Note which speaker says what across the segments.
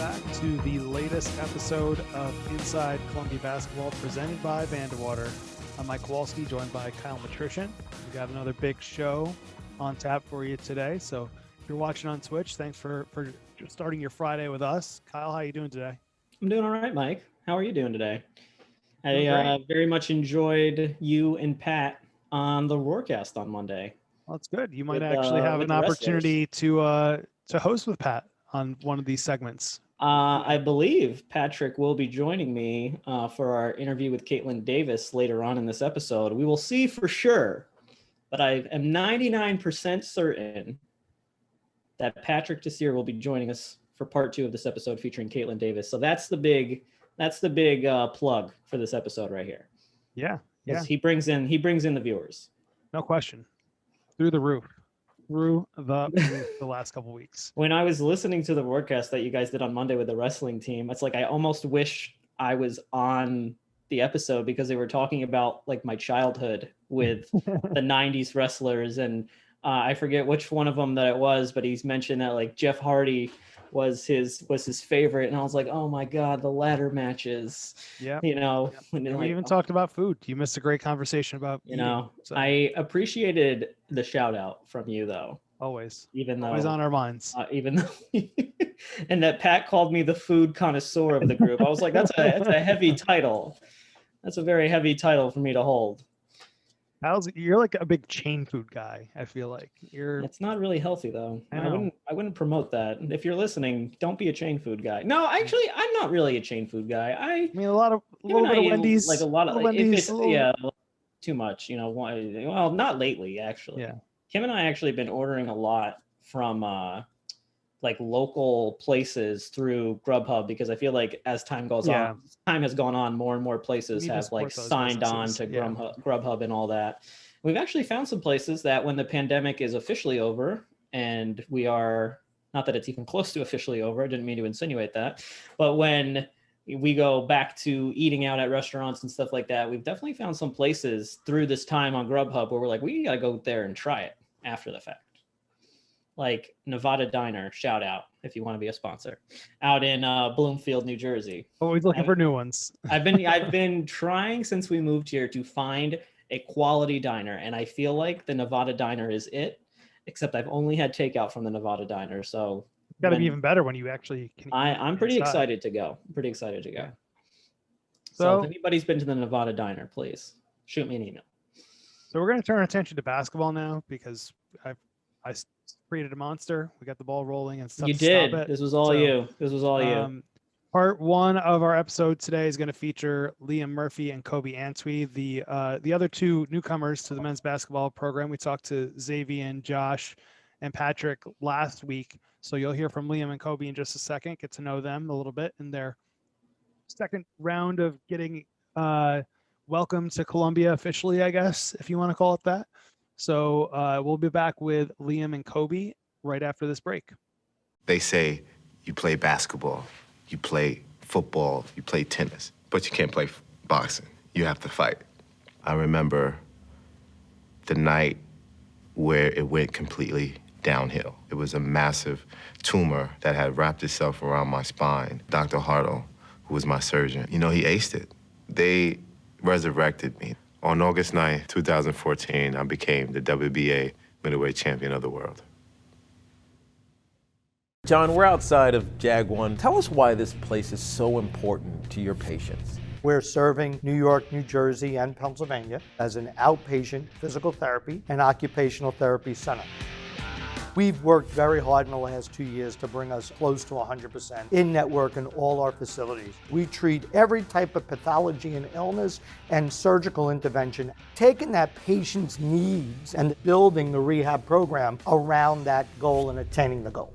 Speaker 1: back to the latest episode of Inside Columbia Basketball presented by Vandewater. I'm Mike Kowalski, joined by Kyle Matrician. We got another big show on tap for you today. So if you're watching on Twitch, thanks for starting your Friday with us. Kyle, how you doing today?
Speaker 2: I'm doing all right, Mike. How are you doing today? I very much enjoyed you and Pat on the Roarcast on Monday.
Speaker 1: Well, that's good. You might actually have an opportunity to host with Pat on one of these segments.
Speaker 2: I believe Patrick will be joining me for our interview with Kaitlyn Davis later on in this episode. We will see for sure, but I am 99% certain that Patrick Desir will be joining us for part 2 of this episode featuring Kaitlyn Davis. So that's the big plug for this episode right here.
Speaker 1: Yeah.
Speaker 2: He brings in the viewers.
Speaker 1: No question. Through the roof. The last couple weeks.
Speaker 2: When I was listening to the broadcast that you guys did on Monday with the wrestling team, it's like I almost wish I was on the episode because they were talking about like my childhood with the 90s wrestlers, and I forget which one of them that it was, but he's mentioned that like Jeff Hardy was his favorite, and I was like, oh my god, the ladder matches.
Speaker 1: Yeah,
Speaker 2: we
Speaker 1: even talked about food. You missed a great conversation about
Speaker 2: so. I appreciated the shout out from you though.
Speaker 1: Always
Speaker 2: on
Speaker 1: our minds.
Speaker 2: Even though and that Pat called me the food connoisseur of the group. I was like, that's a heavy title. That's a very heavy title for me to hold.
Speaker 1: You're like a big chain food guy. I feel like
Speaker 2: It's not really healthy though. I wouldn't promote that. If you're listening, don't be a chain food guy. No, actually, I'm not really a chain food guy. I
Speaker 1: mean, a little bit of Wendy's,
Speaker 2: like a lot of Wendy's. Too much. Well, not lately actually.
Speaker 1: Yeah.
Speaker 2: Kim and I actually been ordering a lot from like local places through Grubhub because I feel like as time has gone on, more and more places have like signed on to Grubhub and all that. We've actually found some places that when the pandemic is officially over, and we are, not that it's even close to officially over, I didn't mean to insinuate that, but when we go back to eating out at restaurants and stuff like that, we've definitely found some places through this time on Grubhub where we're like, we gotta go there and try it after the fact. Like Nevada Diner, shout out if you want to be a sponsor, out in Bloomfield, New Jersey.
Speaker 1: Always looking for new ones.
Speaker 2: I've been trying since we moved here to find a quality diner, and I feel like the Nevada Diner is it. Except I've only had takeout from the Nevada Diner, so
Speaker 1: it's got to be even better when you actually can.
Speaker 2: I'm pretty excited to go.
Speaker 1: Yeah.
Speaker 2: So if anybody's been to the Nevada Diner, please shoot me an email.
Speaker 1: So we're going to turn our attention to basketball now because I created a monster. We got the ball rolling and stuff.
Speaker 2: You did. This was all you. You.
Speaker 1: Part 1 of our episode today is going to feature Liam Murphy and Kobe Antwi, the other 2 newcomers to the men's basketball program. We talked to Xavier and Josh and Patrick last week. So you'll hear from Liam and Kobe in just a second, get to know them a little bit in their second round of getting welcome to Columbia officially, I guess, if you want to call it that. So we'll be back with Liam and Kobe right after this break.
Speaker 3: They say you play basketball, you play football, you play tennis, but you can't play boxing. You have to fight. I remember the night where it went completely downhill. It was a massive tumor that had wrapped itself around my spine. Dr. Hartle, who was my surgeon, he aced it. They resurrected me. On August 9th, 2014, I became the WBA middleweight champion of the world.
Speaker 4: John, we're outside of Jag 1. Tell us why this place is so important to your patients.
Speaker 5: We're serving New York, New Jersey, and Pennsylvania as an outpatient physical therapy and occupational therapy center. We've worked very hard in the last 2 years to bring us close to 100% in-network in all our facilities. We treat every type of pathology and illness and surgical intervention, taking that patient's needs and building the rehab program around that goal and attaining the goal.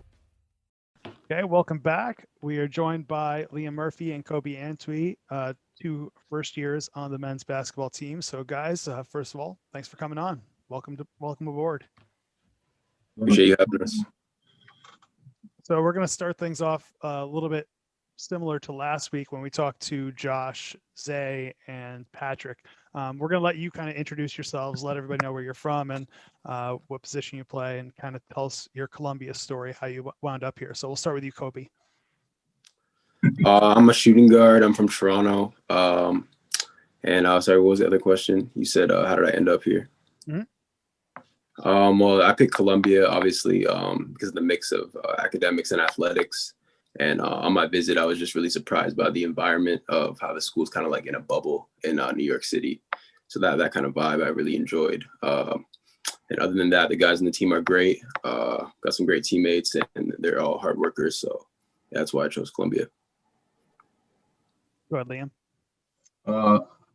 Speaker 1: Okay, welcome back. We are joined by Liam Murphy and Kobe Antwi, 2 first years on the men's basketball team. So guys, first of all, thanks for coming on. Welcome aboard.
Speaker 6: Appreciate you having us.
Speaker 1: So we're going to start things off a little bit similar to last week when we talked to Josh, Zay, and Patrick. We're going to let you kind of introduce yourselves, let everybody know where you're from and what position you play, and kind of tell us your Columbia story, how you wound up here. So we'll start with you, Kobe.
Speaker 6: I'm a shooting guard. I'm from Toronto. And sorry, what was the other question? You said, how did I end up here? Well, I picked Columbia, obviously, because of the mix of academics and athletics. And on my visit, I was just really surprised by the environment of how the school's kind of like in a bubble in New York City. So that kind of vibe I really enjoyed. And other than that, the guys in the team are great. Got some great teammates, and they're all hard workers. So that's why I chose Columbia.
Speaker 1: Go ahead, Liam.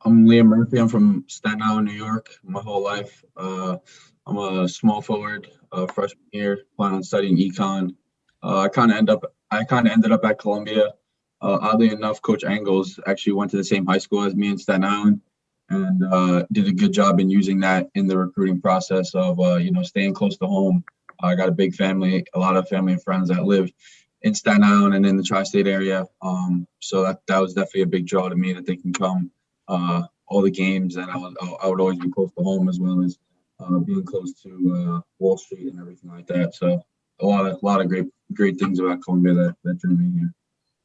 Speaker 7: I'm Liam Murphy. I'm from Staten Island, New York, my whole life. I'm a small forward, freshman year, planning on studying econ. I kind of ended up at Columbia. Oddly enough, Coach Angles actually went to the same high school as me in Staten Island, and did a good job in using that in the recruiting process of staying close to home. I got a big family, a lot of family and friends that live in Staten Island and in the tri-state area. So that was definitely a big draw to me that they can come all the games, and I would always be close to home, as well as being close to Wall Street and everything like that. So a lot of great things about Columbia that drew me here.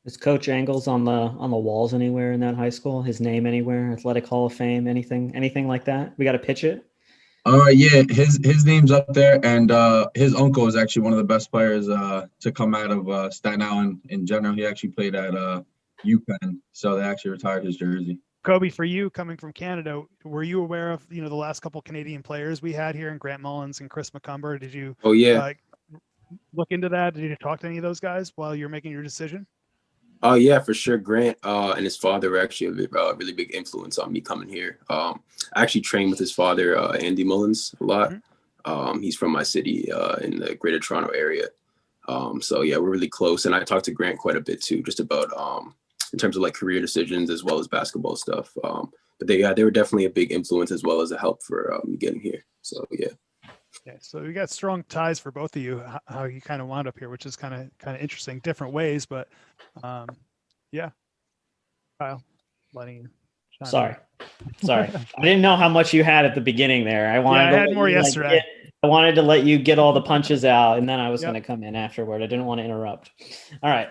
Speaker 2: Is Coach Angles on the walls anywhere in that high school? His name anywhere? Athletic Hall of Fame? Anything like that? We got to pitch it.
Speaker 7: Yeah, his name's up there, and his uncle is actually one of the best players to come out of Staten Island in general. He actually played at UPenn, so they actually retired his jersey.
Speaker 1: Kobe, for you coming from Canada, were you aware of the last couple Canadian players we had here in Grant Mullins and Chris McCumber? Did you look into that? Did you talk to any of those guys while you're making your decision?
Speaker 6: Yeah, for sure. Grant and his father were actually a really big influence on me coming here. I actually trained with his father, Andy Mullins, a lot. He's from my city in the Greater Toronto area. So yeah, we're really close. And I talked to Grant quite a bit too, just about in terms of like career decisions as well as basketball stuff. But they were definitely a big influence as well as a help for me getting here. So yeah.
Speaker 1: Okay, so we got strong ties for both of you. How you kind of wound up here, which is kind of interesting, different ways, but yeah. Kyle, letting you.
Speaker 2: Sorry. I didn't know how much you had at the beginning there. I
Speaker 1: had more yesterday.
Speaker 2: I wanted to let you get all the punches out, and then I was going to come in afterward. I didn't want to interrupt. All right.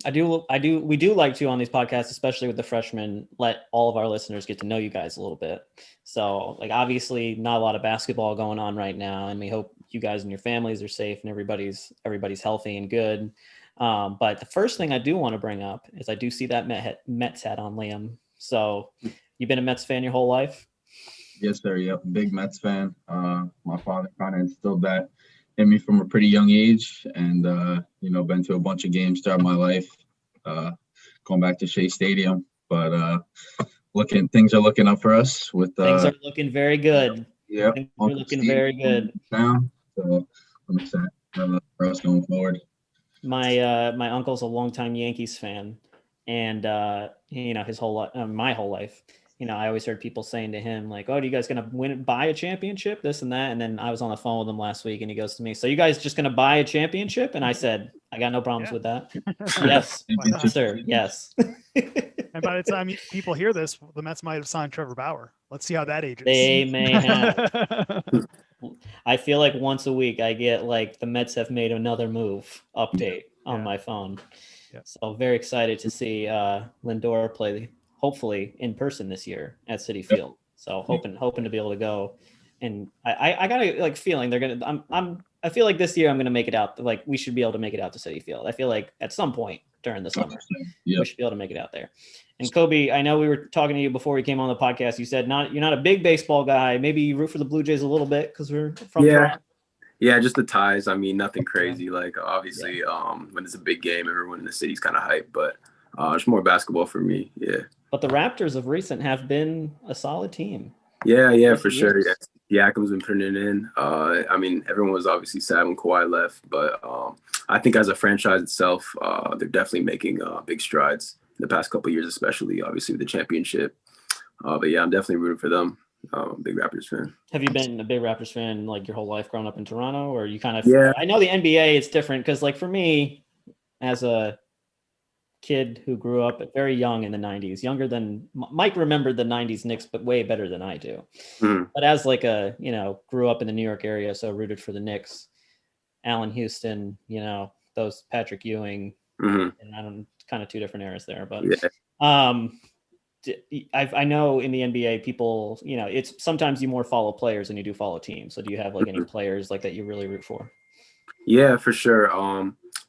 Speaker 2: We do like to on these podcasts, especially with the freshmen, let all of our listeners get to know you guys a little bit. So like, obviously not a lot of basketball going on right now, and we hope you guys and your families are safe and everybody's healthy and good. But the first thing I do want to bring up is I do see that Mets hat on Liam. So you've been a Mets fan your whole life?
Speaker 7: Yes, sir. Yep. Big Mets fan. My father kind of instilled that in me from a pretty young age, and been to a bunch of games throughout my life, going back to Shea Stadium. But things are looking up for us with
Speaker 2: things are looking very good.
Speaker 7: Yeah,
Speaker 2: things are looking very good
Speaker 7: now. So I'm excited for us going forward.
Speaker 2: My uncle's a longtime Yankees fan, and his my whole life. I always heard people saying to him like, "Oh, are you guys gonna buy a championship? This and that." And then I was on the phone with him last week, and he goes to me, "So you guys just gonna buy a championship?" And I said, "I got no problems with that." Yes, sir. Yes.
Speaker 1: And by the time people hear this, the Mets might have signed Trevor Bauer. Let's see how that ages.
Speaker 2: They may have. I feel like once a week I get like the Mets have made another move update on my phone. Yeah. So very excited to see Lindor play, hopefully in person this year at Citi Field. So hoping to be able to go. And I got a like feeling they're gonna. I feel like this year I'm gonna make it out. Like we should be able to make it out to Citi Field. I feel like at some point during the summer we should be able to make it out there. And Kobe, I know we were talking to you before we came on the podcast. You said you're not a big baseball guy. Maybe you root for the Blue Jays a little bit because we're from Toronto.
Speaker 6: Yeah, just the ties. I mean, nothing crazy. Like obviously, when it's a big game, everyone in the city's kind of hyped. But it's more basketball for me. Yeah.
Speaker 2: But the Raptors of recent have been a solid team.
Speaker 6: Yeah, for sure. Yeah, Siakam's been putting it in. I mean, everyone was obviously sad when Kawhi left, but I think as a franchise itself, they're definitely making big strides in the past couple of years, especially obviously with the championship. But yeah, I'm definitely rooting for them. Big Raptors fan.
Speaker 2: Have you been a big Raptors fan like your whole life growing up in Toronto, or you kind of? Yeah. I know the NBA it's different because like for me, as a kid who grew up very young in the 90s, younger than Mike remembered the 90s Knicks, but way better than I do. But as like grew up in the New York area, so rooted for the Knicks, Allen Houston, those Patrick Ewing, And I don't, kind of two different eras there, but
Speaker 6: yeah.
Speaker 2: I know in the NBA, people, you know, it's sometimes you more follow players than you do follow teams. So do you have like any players like that you really root for?
Speaker 6: Yeah, for sure.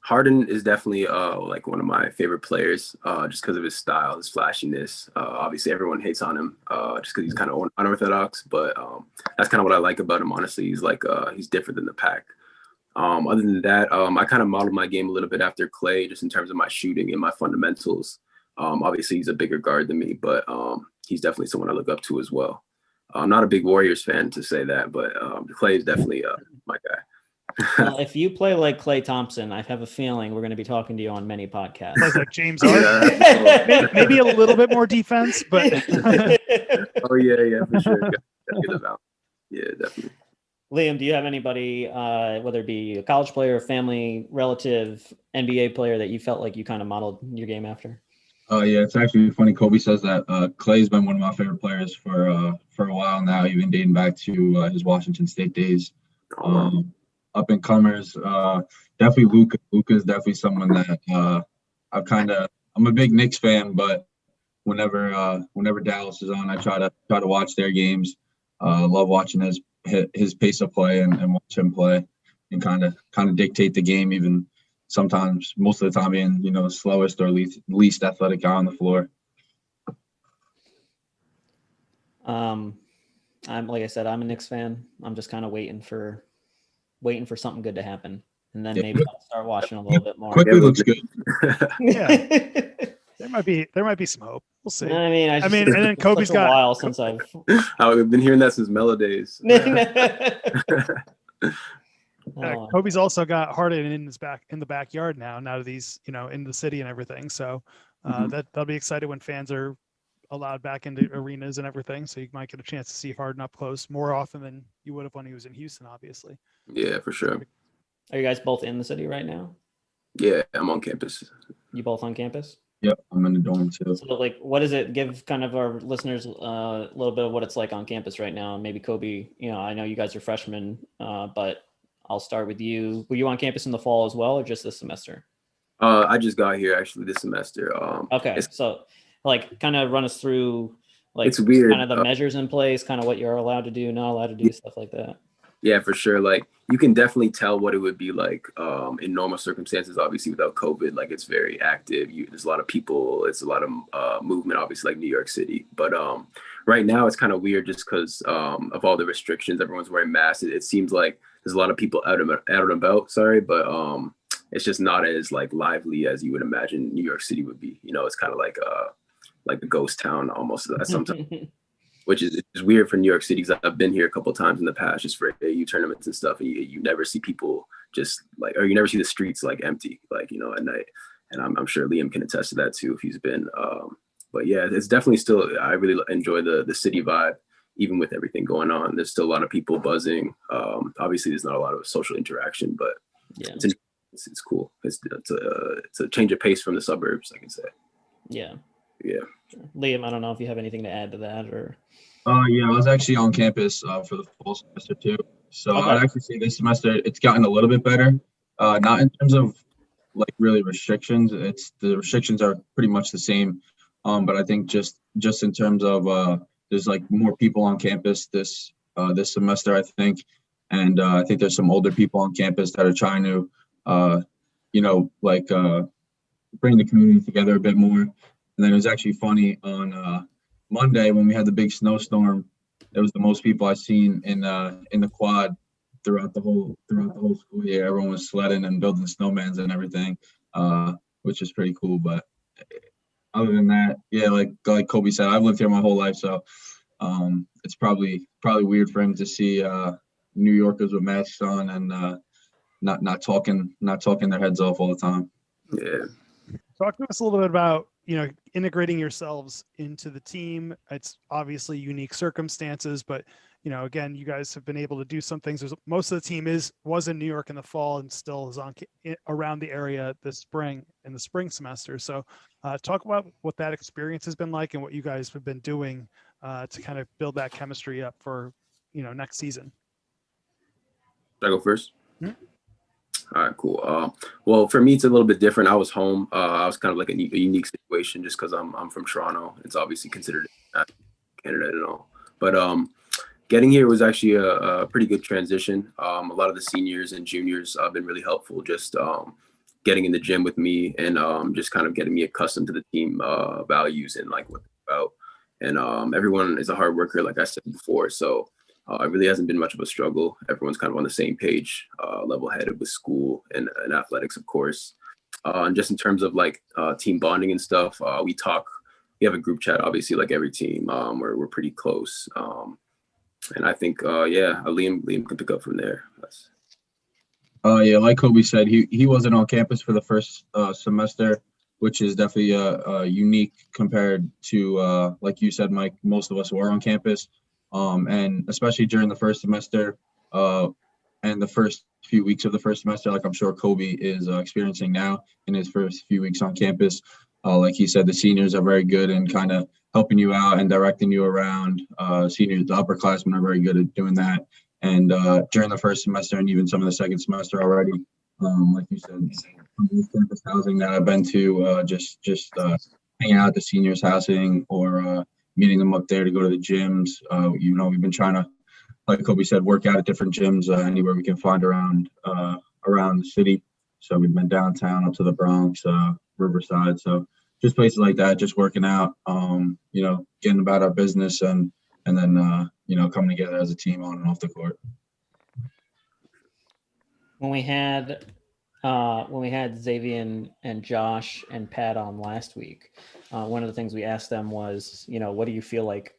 Speaker 6: Harden is definitely like one of my favorite players, just because of his style, his flashiness. Obviously, everyone hates on him just because he's kind of unorthodox, but that's kind of what I like about him. Honestly, he's like he's different than the pack. Other than that, I kind of modeled my game a little bit after Clay, just in terms of my shooting and my fundamentals. Obviously, he's a bigger guard than me, but he's definitely someone I look up to as well. I'm not a big Warriors fan to say that, but Clay is definitely my guy.
Speaker 2: Well, if you play like Klay Thompson, I have a feeling we're going to be talking to you on many podcasts.
Speaker 1: Like James Harden, maybe a little bit more defense, but
Speaker 6: oh yeah, for sure. Get about. Yeah, definitely.
Speaker 2: Liam, do you have anybody, whether it be a college player, family, relative, NBA player that you felt like you kind of modeled your game after?
Speaker 7: Yeah, it's actually funny. Kobe says that Clay's been one of my favorite players for a while now, even dating back to his Washington State days. Up and comers, definitely Luka. Luka is definitely someone that I'm a big Knicks fan, but whenever Dallas is on, I try to watch their games. Love watching his pace of play and watch him play and kind of dictate the game, even sometimes, most of the time, being the slowest or least athletic guy on the floor.
Speaker 2: I'm like I said, I'm a Knicks fan. I'm just kind of waiting for something good to happen, and then maybe I'll start watching a little bit more.
Speaker 7: Quickly looks good.
Speaker 1: Yeah. There might be some hope. We'll see.
Speaker 2: I mean,
Speaker 1: and then Kobe's got
Speaker 2: a while since I've
Speaker 6: been hearing that since Melo days.
Speaker 1: Kobe's also got Harden in the backyard now that he's in the city and everything. So that'll be excited when fans are allowed back into arenas and everything. So you might get a chance to see Harden up close more often than you would have when he was in Houston, obviously.
Speaker 6: Yeah, for sure.
Speaker 2: Are you guys both in the city right now?
Speaker 6: Yeah, I'm on campus.
Speaker 2: You both on campus?
Speaker 7: Yep, I'm in the dorm too.
Speaker 2: So, like, what is it? Give kind of our listeners a little bit of what it's like on campus right now. Maybe Kobe, I know you guys are freshmen, but I'll start with you. Were you on campus in the fall as well, or just this semester?
Speaker 6: I just got here actually this semester.
Speaker 2: Okay, so like, kind of run us through, like,
Speaker 6: it's weird.
Speaker 2: Kind of the measures in place, kind of what you're allowed to do, not allowed to do, stuff like that.
Speaker 6: Yeah, for sure. Like, you can definitely tell what it would be like in normal circumstances. Obviously, without COVID, like, it's very active. There's a lot of people. It's a lot of movement. Obviously, like New York City. But right now, it's kind of weird just because of all the restrictions. Everyone's wearing masks. It seems like there's a lot of people out and about. Sorry, but it's just not as like lively as you would imagine New York City would be. It's kind of like a ghost town almost sometimes. Which is weird for New York City because I've been here a couple of times in the past just for AAU tournaments and stuff, and you never see people just like, or you never see the streets like empty, like, at night. And I'm sure Liam can attest to that too if he's been. But yeah, it's definitely still, I really enjoy the city vibe, even with everything going on. There's still a lot of people buzzing. Obviously, there's not a lot of social interaction, but yeah, it's cool. It's a change of pace from the suburbs, I can say.
Speaker 2: Yeah.
Speaker 6: Yeah.
Speaker 2: Liam, I don't know if you have anything to add to that or.
Speaker 7: Yeah, I was actually on campus for the fall semester too. So okay. I'd actually say this semester it's gotten a little bit better. Not in terms of like really restrictions. The restrictions are pretty much the same. But I think just in terms of there's like more people on campus this semester, I think. And I think there's some older people on campus that are trying to bring the community together a bit more. And then it was actually funny on Monday when we had the big snowstorm. It was the most people I've seen in the quad throughout the whole school year. Everyone was sledding and building snowmans and everything, which is pretty cool. But other than that, yeah, like Kobe said, I've lived here my whole life, so it's probably weird for him to see New Yorkers with masks on and not talking their heads off all the time.
Speaker 6: Yeah.
Speaker 1: Talk to us a little bit about integrating yourselves into the team. It's obviously unique circumstances, but again, you guys have been able to do some things. Most of the team was in New York in the fall and still is around the area this spring in the spring semester. So talk about what that experience has been like and what you guys have been doing to kind of build that chemistry up for next season.
Speaker 6: Should I go first? All right, cool. Well, for me, it's a little bit different. I was home. I was kind of like a unique situation just because I'm from Toronto. It's obviously considered Canada and all. But getting here was actually a pretty good transition. A lot of the seniors and juniors have been really helpful, just getting in the gym with me and just kind of getting me accustomed to the team values and like what they're about. And everyone is a hard worker, like I said before. So it really hasn't been much of a struggle. Everyone's kind of on the same page, level-headed with school and athletics, of course. And just in terms of like team bonding and stuff, we talk. We have a group chat, obviously, like every team. We're pretty close. And I think, Liam can pick up from there.
Speaker 7: Yeah, like Kobe said, he wasn't on campus for the first semester, which is definitely unique compared to, like you said, Mike, most of us were on campus. And especially during the first semester and the first few weeks of the first semester, like I'm sure Kobe is experiencing now in his first few weeks on campus. Like he said, the seniors are very good in kind of helping you out and directing you around. Seniors, the upperclassmen are very good at doing that. And during the first semester and even some of the second semester already, like you said, campus housing that I've been to, just hanging out at the seniors' housing or meeting them up there to go to the gyms. We've been trying to, like Kobe said, work out at different gyms anywhere we can find around the city. So we've been downtown up to the Bronx, Riverside. So just places like that, just working out, getting about our business and then, coming together as a team on and off the court.
Speaker 2: When we had Xavier and Josh and Pat on last week, one of the things we asked them was, what do you feel like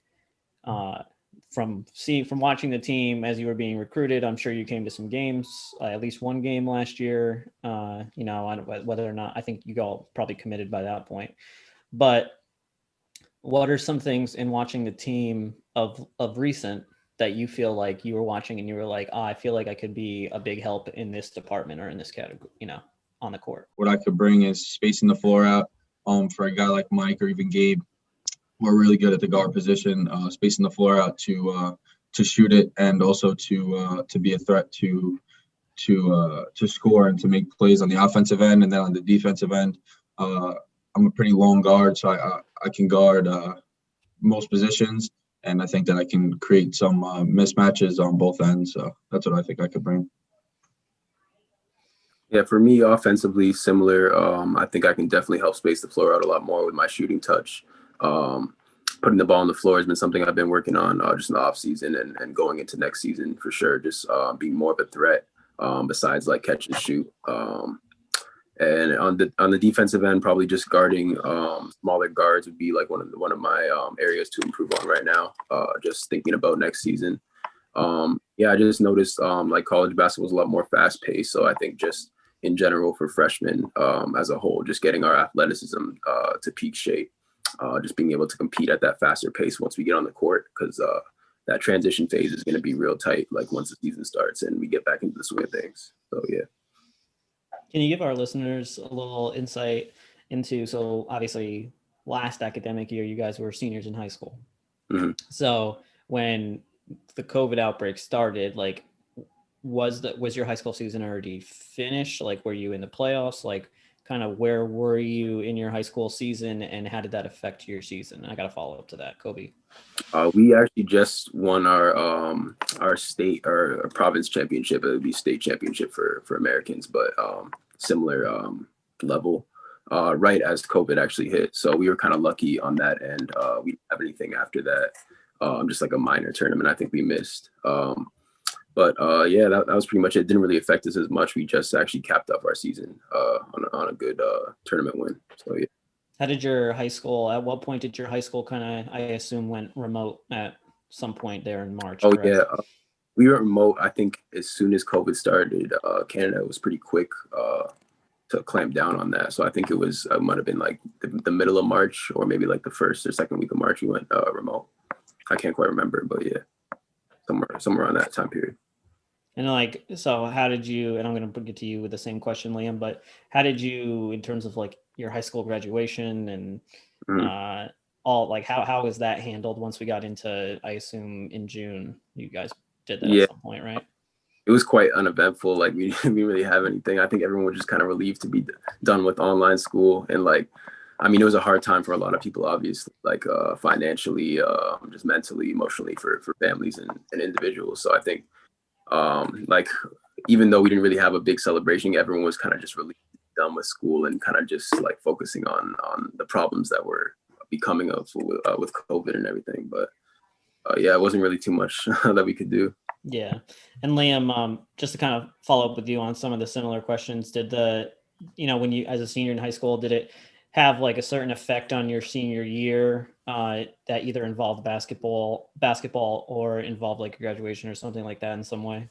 Speaker 2: from watching the team as you were being recruited? I'm sure you came to some games, at least one game last year. Whether or not, I think you all probably committed by that point. But what are some things in watching the team of recent that you feel like you were watching and you were like, I feel like I could be a big help in this department or in this category, on the court?
Speaker 7: What I could bring is spacing the floor out for a guy like Mike or even Gabe. We're really good at the guard position, spacing the floor out to shoot it and also to be a threat to score and to make plays on the offensive end. And then on the defensive end, I'm a pretty long guard, so I can guard most positions, and I think that I can create some mismatches on both ends. So that's what I think I could bring.
Speaker 6: Yeah, for me, offensively, similar. I think I can definitely help space the floor out a lot more with my shooting touch. Putting the ball on the floor has been something I've been working on just in the off season and going into next season for sure. Just being more of a threat besides like catch and shoot. And on the defensive end, probably just guarding smaller guards would be like one of my areas to improve on right now. Just thinking about next season. I just noticed like college basketball is a lot more fast paced. So I think just in general for freshmen as a whole, just getting our athleticism to peak shape, just being able to compete at that faster pace once we get on the court, because that transition phase is going to be real tight, like once the season starts and we get back into the swing of things. So yeah.
Speaker 2: Can you give our listeners a little insight into, so obviously last academic year, you guys were seniors in high school.
Speaker 6: Mm-hmm.
Speaker 2: So when the COVID outbreak started, like, was your high school season already finished? Like, were you in the playoffs? Like, kind of where were you in your high school season and how did that affect your season? I got to follow up to that, Kobe.
Speaker 6: We actually just won our state or province championship. It would be state championship for Americans, but similar level right as COVID actually hit. So we were kind of lucky on that end. We didn't have anything after that, just like a minor tournament I think we missed. But that was pretty much it. It didn't really affect us as much. We just actually capped off our season on a good tournament win. So yeah.
Speaker 2: At what point did your high school kind of, I assume, went remote at some point there in March?
Speaker 6: Oh,
Speaker 2: correct?
Speaker 6: yeah. We were remote, I think, as soon as COVID started. Canada was pretty quick to clamp down on that. So I think it might have been like the middle of March or maybe like the first or second week of March we went remote. I can't quite remember, but yeah, somewhere around that time period.
Speaker 2: And like, so how did you, and I'm going to get to you with the same question, Liam, but how did you, in terms of like your high school graduation and all, like how was that handled once we got into, I assume in June, you guys did that at some point, right?
Speaker 6: It was quite uneventful. Like we didn't really have anything. I think everyone was just kind of relieved to be done with online school. And like, I mean, it was a hard time for a lot of people, obviously, like financially, just mentally, emotionally for families and individuals. So I think like, even though we didn't really have a big celebration, everyone was kind of just really done with school and kind of just like focusing on the problems that were becoming of with COVID and everything. But yeah, it wasn't really too much that we could do.
Speaker 2: Yeah. And Liam, just to kind of follow up with you on some of the similar questions, did when you, as a senior in high school, did it have like a certain effect on your senior year that either involved basketball or involved like graduation or something like that in some way?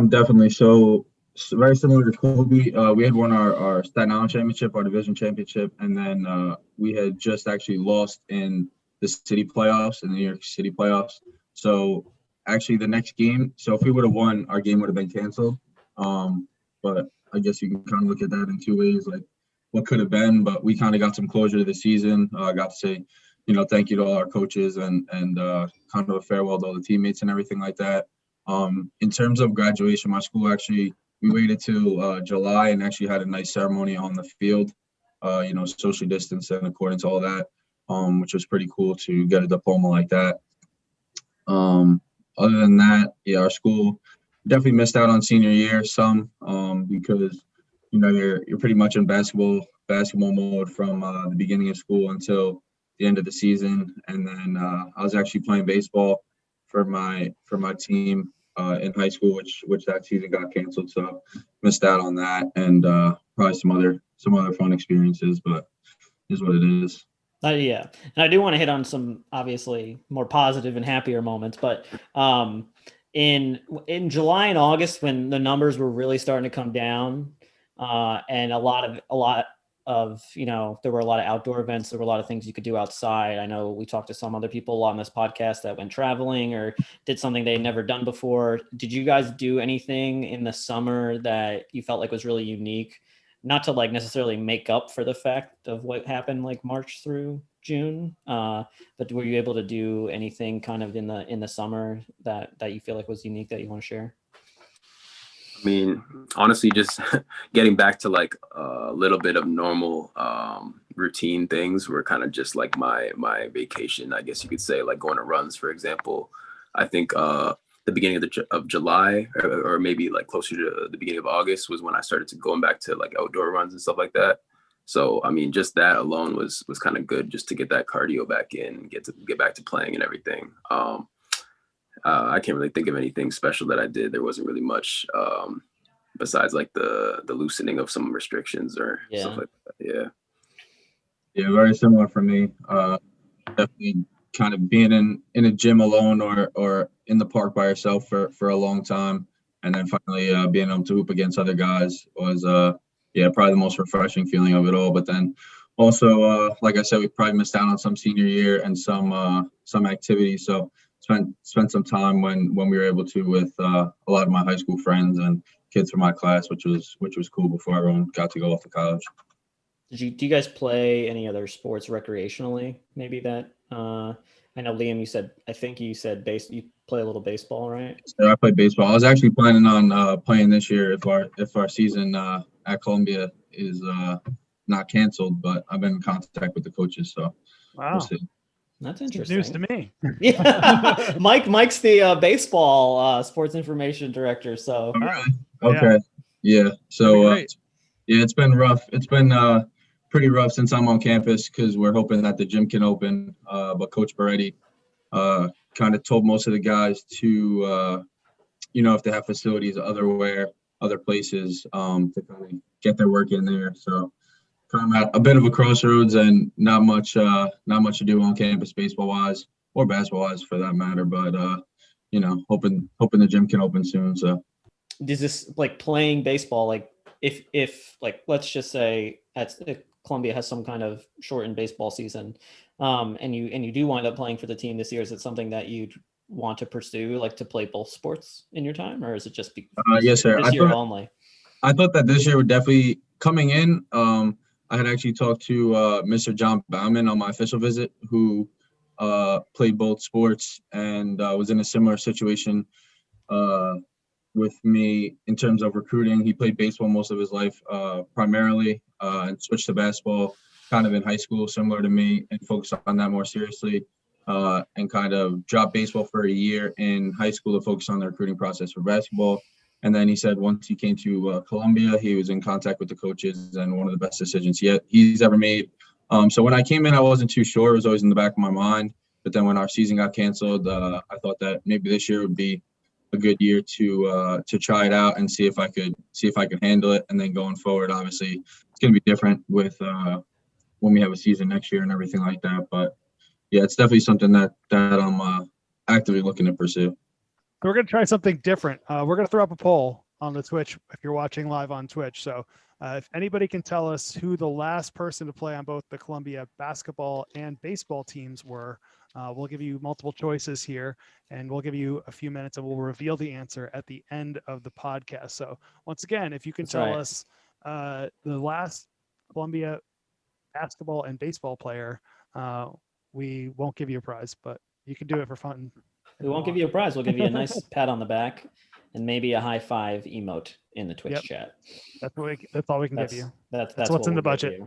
Speaker 7: Definitely. So very similar to Kobe, we had won our Staten Island championship, our division championship, and then we had just actually lost in the city playoffs, in the New York City playoffs. So actually the next game, so if we would have won, our game would have been canceled. But I guess you can kind of look at that in two ways, like what could have been, but we kind of got some closure to the season. I got to say, thank you to all our coaches and kind of a farewell to all the teammates and everything like that. In terms of graduation, my school actually, we waited till July and actually had a nice ceremony on the field, social distance in accordance to all that, which was pretty cool to get a diploma like that. Other than that, yeah, our school definitely missed out on senior year because you're pretty much in basketball mode from the beginning of school until the end of the season. And then I was actually playing baseball for my team in high school, which that season got canceled, so missed out on that, and probably some other fun experiences, but is what it is.
Speaker 2: Yeah, and I do want to hit on some obviously more positive and happier moments, but in July and August, when the numbers were really starting to come down, and a lot of there were a lot of outdoor events, there were a lot of things you could do outside. I know we talked to some other people on this podcast that went traveling or did something they'd never done before. Did you guys do anything in the summer that you felt like was really unique? Not to like necessarily make up for the fact of what happened like March through June, but were you able to do anything kind of in the summer that you feel like was unique that you want to share?
Speaker 6: I mean, honestly, just getting back to like a little bit of normal routine things were kind of just like my vacation, I guess you could say, like going to runs, for example. I think the beginning of July or maybe like closer to the beginning of August was when I started to going back to like outdoor runs and stuff like that. So, I mean, just that alone was kind of good just to get that cardio back in, get back to playing and everything. I can't really think of anything special that I did. There wasn't really much besides like the loosening of some restrictions or stuff like that.
Speaker 7: Yeah, very similar for me. Definitely kind of being in a gym alone or in the park by yourself for a long time, and then finally being able to hoop against other guys was probably the most refreshing feeling of it all. But then also, like I said, we probably missed out on some senior year and some activities. So spent some time when we were able to with a lot of my high school friends and kids from my class, which was cool before everyone got to go off to college.
Speaker 2: Do you guys play any other sports recreationally? Maybe that I know Liam, you said you play a little baseball, right?
Speaker 7: So I play baseball. I was actually planning on playing this year if our season at Columbia is not canceled, but I've been in contact with the coaches, so
Speaker 1: wow.
Speaker 7: We'll see.
Speaker 2: That's interesting.
Speaker 1: News to me.
Speaker 2: Yeah, Mike's the baseball sports information director. So
Speaker 7: okay, yeah. So it's been rough. It's been pretty rough since I'm on campus because we're hoping that the gym can open. But Coach Beretti kind of told most of the guys to, if they have facilities other places, to kind of get their work in there. So kind of at a bit of a crossroads and not much to do on campus baseball wise or basketball wise for that matter. But hoping the gym can open soon. So
Speaker 2: is this like playing baseball? Like if like let's just say if Columbia has some kind of shortened baseball season, and you do wind up playing for the team this year, is it something that you'd want to pursue, like to play both sports in your time, or is it just
Speaker 7: yes, sir.
Speaker 2: This year only?
Speaker 7: I thought that this year would definitely coming in. I had actually talked to Mr. John Bauman on my official visit, who played both sports and was in a similar situation with me in terms of recruiting. He played baseball most of his life, primarily, and switched to basketball kind of in high school, similar to me, and focused on that more seriously. And kind of dropped baseball for a year in high school to focus on the recruiting process for basketball. And then he said once he came to Columbia, he was in contact with the coaches, and one of the best decisions he's ever made. So when I came in, I wasn't too sure. It was always in the back of my mind. But then when our season got canceled, I thought that maybe this year would be a good year to try it out and see if I could handle it. And then going forward, obviously, it's going to be different with when we have a season next year and everything like that. But yeah, it's definitely something that I'm actively looking to pursue.
Speaker 1: So we're going to try something different. We're going to throw up a poll on the Twitch if you're watching live on Twitch. So if anybody can tell us who the last person to play on both the Columbia basketball and baseball teams were, we'll give you multiple choices here, and we'll give you a few minutes, and we'll reveal the answer at the end of the podcast. So once again, if you can tell us the last Columbia basketball and baseball player, we won't give you a prize, but you can do it for fun.
Speaker 2: We won't give you a prize. We'll give you a nice pat on the back and maybe a high five emote in the Twitch chat.
Speaker 1: That's all we can give you.
Speaker 2: That's
Speaker 1: what's in the budget.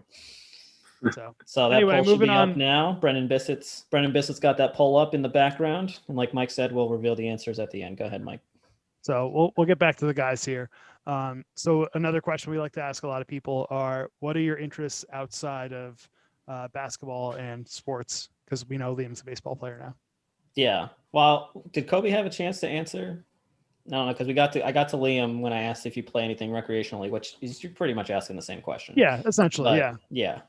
Speaker 2: So that poll should be up now. Brendan Bissett's got that poll up in the background, and like Mike said, we'll reveal the answers at the end. Go ahead, Mike.
Speaker 1: So we'll get back to the guys here. So another question we like to ask a lot of people are, what are your interests outside of basketball and sports? Because we know Liam's a baseball player now.
Speaker 2: Yeah. Well, did Kobe have a chance to answer? No, because I got to Liam when I asked if you play anything recreationally, which is you're pretty much asking the same question.
Speaker 1: Yeah, essentially.
Speaker 2: Yeah.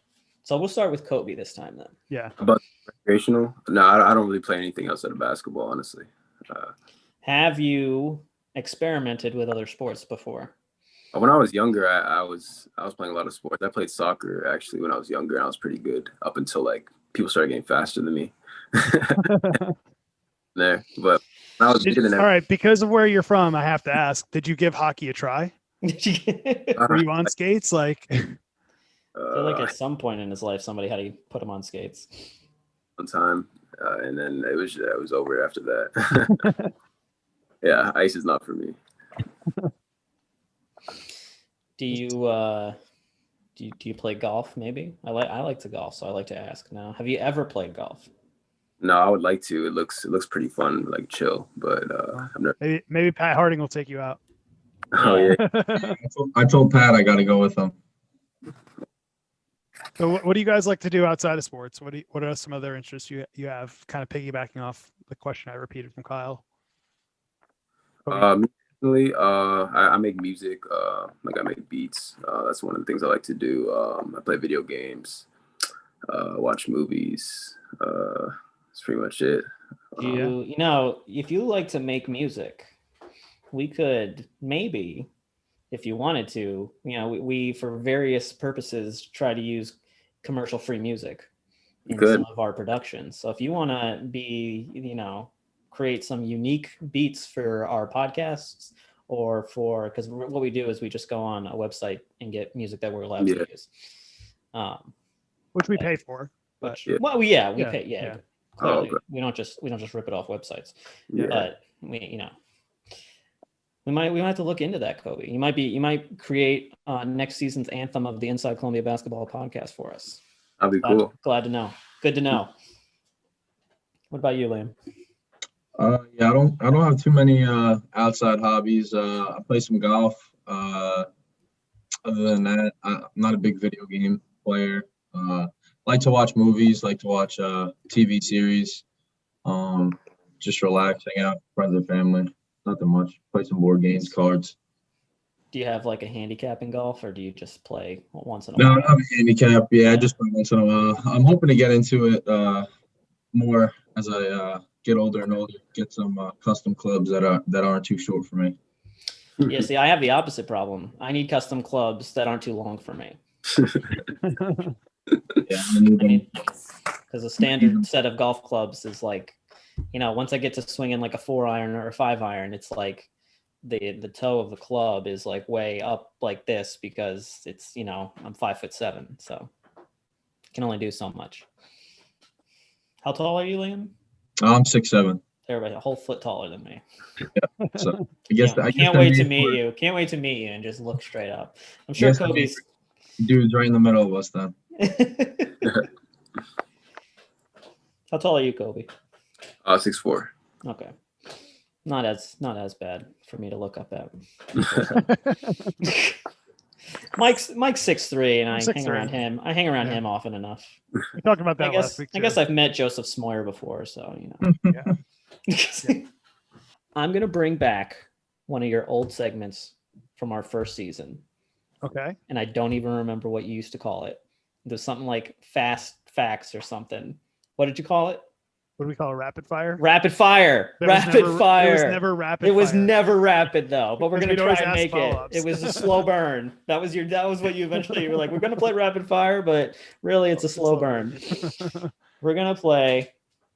Speaker 2: So we'll start with Kobe this time then.
Speaker 1: Yeah.
Speaker 6: About recreational? No, I don't really play anything outside of basketball, honestly.
Speaker 2: Have you experimented with other sports before?
Speaker 6: When I was younger, I was playing a lot of sports. I played soccer actually when I was younger, and I was pretty good up until like people started getting faster than me. There, but when I was bigger than
Speaker 1: all right, because of where you're from, I have to ask: did you give hockey a try? Were you on skates? Like,
Speaker 2: I feel like at some point in his life, somebody had to put him on skates.
Speaker 6: One time, and then it was over after that. Yeah, ice is not for me.
Speaker 2: Do you play golf? Maybe I like to golf, so I like to ask now. Have you ever played golf?
Speaker 6: No, I would like to. It looks pretty fun, like chill. But I've never...
Speaker 1: maybe Pat Harding will take you out.
Speaker 6: Oh yeah.
Speaker 7: I told Pat I got to go with him.
Speaker 1: So what do you guys like to do outside of sports? What are some other interests you have? Kind of piggybacking off the question I repeated from Kyle.
Speaker 6: I make music. Like I make beats. That's one of the things I like to do. I play video games. Watch movies. That's pretty much it.
Speaker 2: If you like to make music, we could maybe, if you wanted to, we for various purposes try to use commercial-free music in some of our productions. So if you want to be, create some unique beats for our podcasts, or because what we do is we just go on a website and get music that we're allowed to use,
Speaker 1: which we pay for. But
Speaker 2: we pay. Yeah. Clearly, we don't just rip it off websites.
Speaker 6: Yeah.
Speaker 2: But we might have to look into that, Kobe. You might create next season's anthem of the Inside Columbia Basketball podcast for us.
Speaker 6: That'd be cool.
Speaker 2: Glad to know. Good to know. What about you, Liam?
Speaker 7: Yeah, I don't have too many outside hobbies. I play some golf. Other than that, I'm not a big video game player. Like to watch movies, like to watch TV series, just relax, hang out, friends and family. Nothing much. Play some board games, cards.
Speaker 2: Do you have like a handicap in golf, or do you just play once in a while?
Speaker 7: No, I don't have a handicap. Yeah, I just play once in a while. I'm hoping to get into it more as I get older and older. Get some custom clubs that aren't too short for me.
Speaker 2: Yeah, see, I have the opposite problem. I need custom clubs that aren't too long for me.
Speaker 7: Yeah,
Speaker 2: because a standard set of golf clubs is like, once I get to swinging like a 4-iron or a 5-iron, it's like the toe of the club is like way up like this because it's I'm 5'7", so I can only do so much. How tall are you, Liam?
Speaker 7: I'm 6'7".
Speaker 2: They're about a whole foot taller than me.
Speaker 7: Yeah. So I guess
Speaker 2: Can't wait to meet you. Can't wait to meet you and just look straight up. I'm sure Kobe's
Speaker 7: dude's right in the middle of us then.
Speaker 2: How tall are you, Kobe?
Speaker 6: 6'4".
Speaker 2: Okay. Not as bad for me to look up at. Mike's 6'3", and I hang around him. I hang around him often enough.
Speaker 1: We talked about that last week too.
Speaker 2: I guess I've met Joseph Smoyer before, so you know. Yeah. I'm gonna bring back one of your old segments from our first season.
Speaker 1: Okay.
Speaker 2: And I don't even remember what you used to call it. There's something like fast facts or something. What did you call it?
Speaker 1: What do we call it? Rapid fire?
Speaker 2: Rapid fire. Rapid fire.
Speaker 1: It was never rapid.
Speaker 2: It was never rapid though, but we're gonna try and make
Speaker 1: follow-ups.
Speaker 2: it. It was a slow burn. That was what you eventually were like. We're gonna play rapid fire, but really it's a slow burn. We're gonna play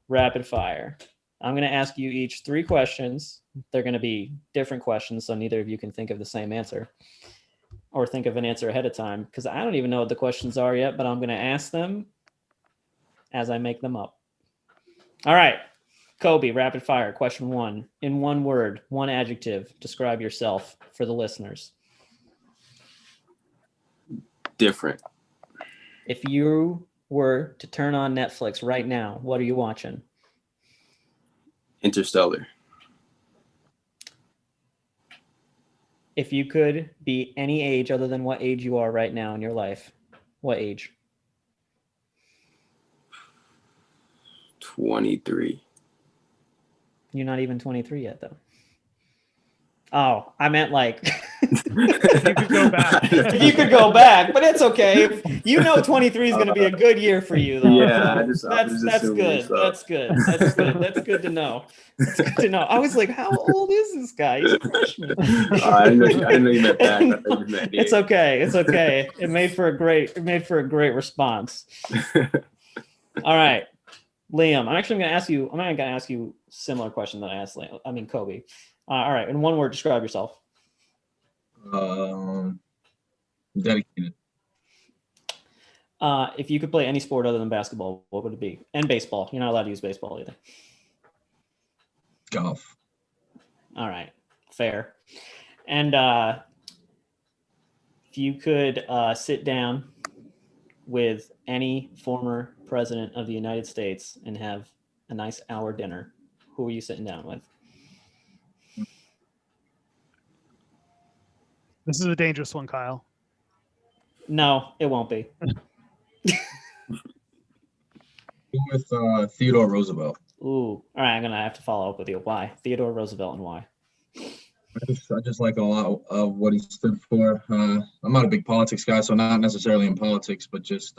Speaker 2: rapid fire. I'm gonna ask you each 3 questions. They're gonna be different questions, so neither of you can think of the same answer or think of an answer ahead of time, because I don't even know what the questions are yet, but I'm gonna ask them as I make them up. All right, Kobe, rapid fire. Question 1. In 1 word, 1 adjective, describe yourself for the listeners.
Speaker 6: Different.
Speaker 2: If you were to turn on Netflix right now, what are you watching?
Speaker 6: Interstellar.
Speaker 2: If you could be any age other than what age you are right now in your life, what age?
Speaker 6: 23.
Speaker 2: You're not even 23 yet, though. Oh, I meant like
Speaker 1: you could go back.
Speaker 2: You could go back, but it's okay. You know 23 is going to be a good year for you, though.
Speaker 6: Yeah,
Speaker 2: that's good. That's good. That's good. That's good to know. That's good to know. I was like, how old is this guy? He's a freshman.
Speaker 6: I didn't know you meant that. I thought you meant
Speaker 2: it's okay. It's okay. It made for a great response. All right, Liam. I'm going to ask you a similar question that I asked Liam. I mean, Kobe. All right. In 1 word, describe yourself.
Speaker 7: Dedicated.
Speaker 2: If you could play any sport other than basketball, what would it be? And baseball. You're not allowed to use baseball either.
Speaker 7: Golf.
Speaker 2: All right. Fair. And if you could sit down with any former president of the United States and have a nice hour dinner, who are you sitting down with?
Speaker 1: This is a dangerous one, Kyle.
Speaker 2: No, it won't be.
Speaker 7: With Theodore Roosevelt.
Speaker 2: Ooh, all right. I'm gonna have to follow up with you. Why Theodore Roosevelt and why?
Speaker 7: I just like a lot of what he stood for. I'm not a big politics guy, so not necessarily in politics, but just.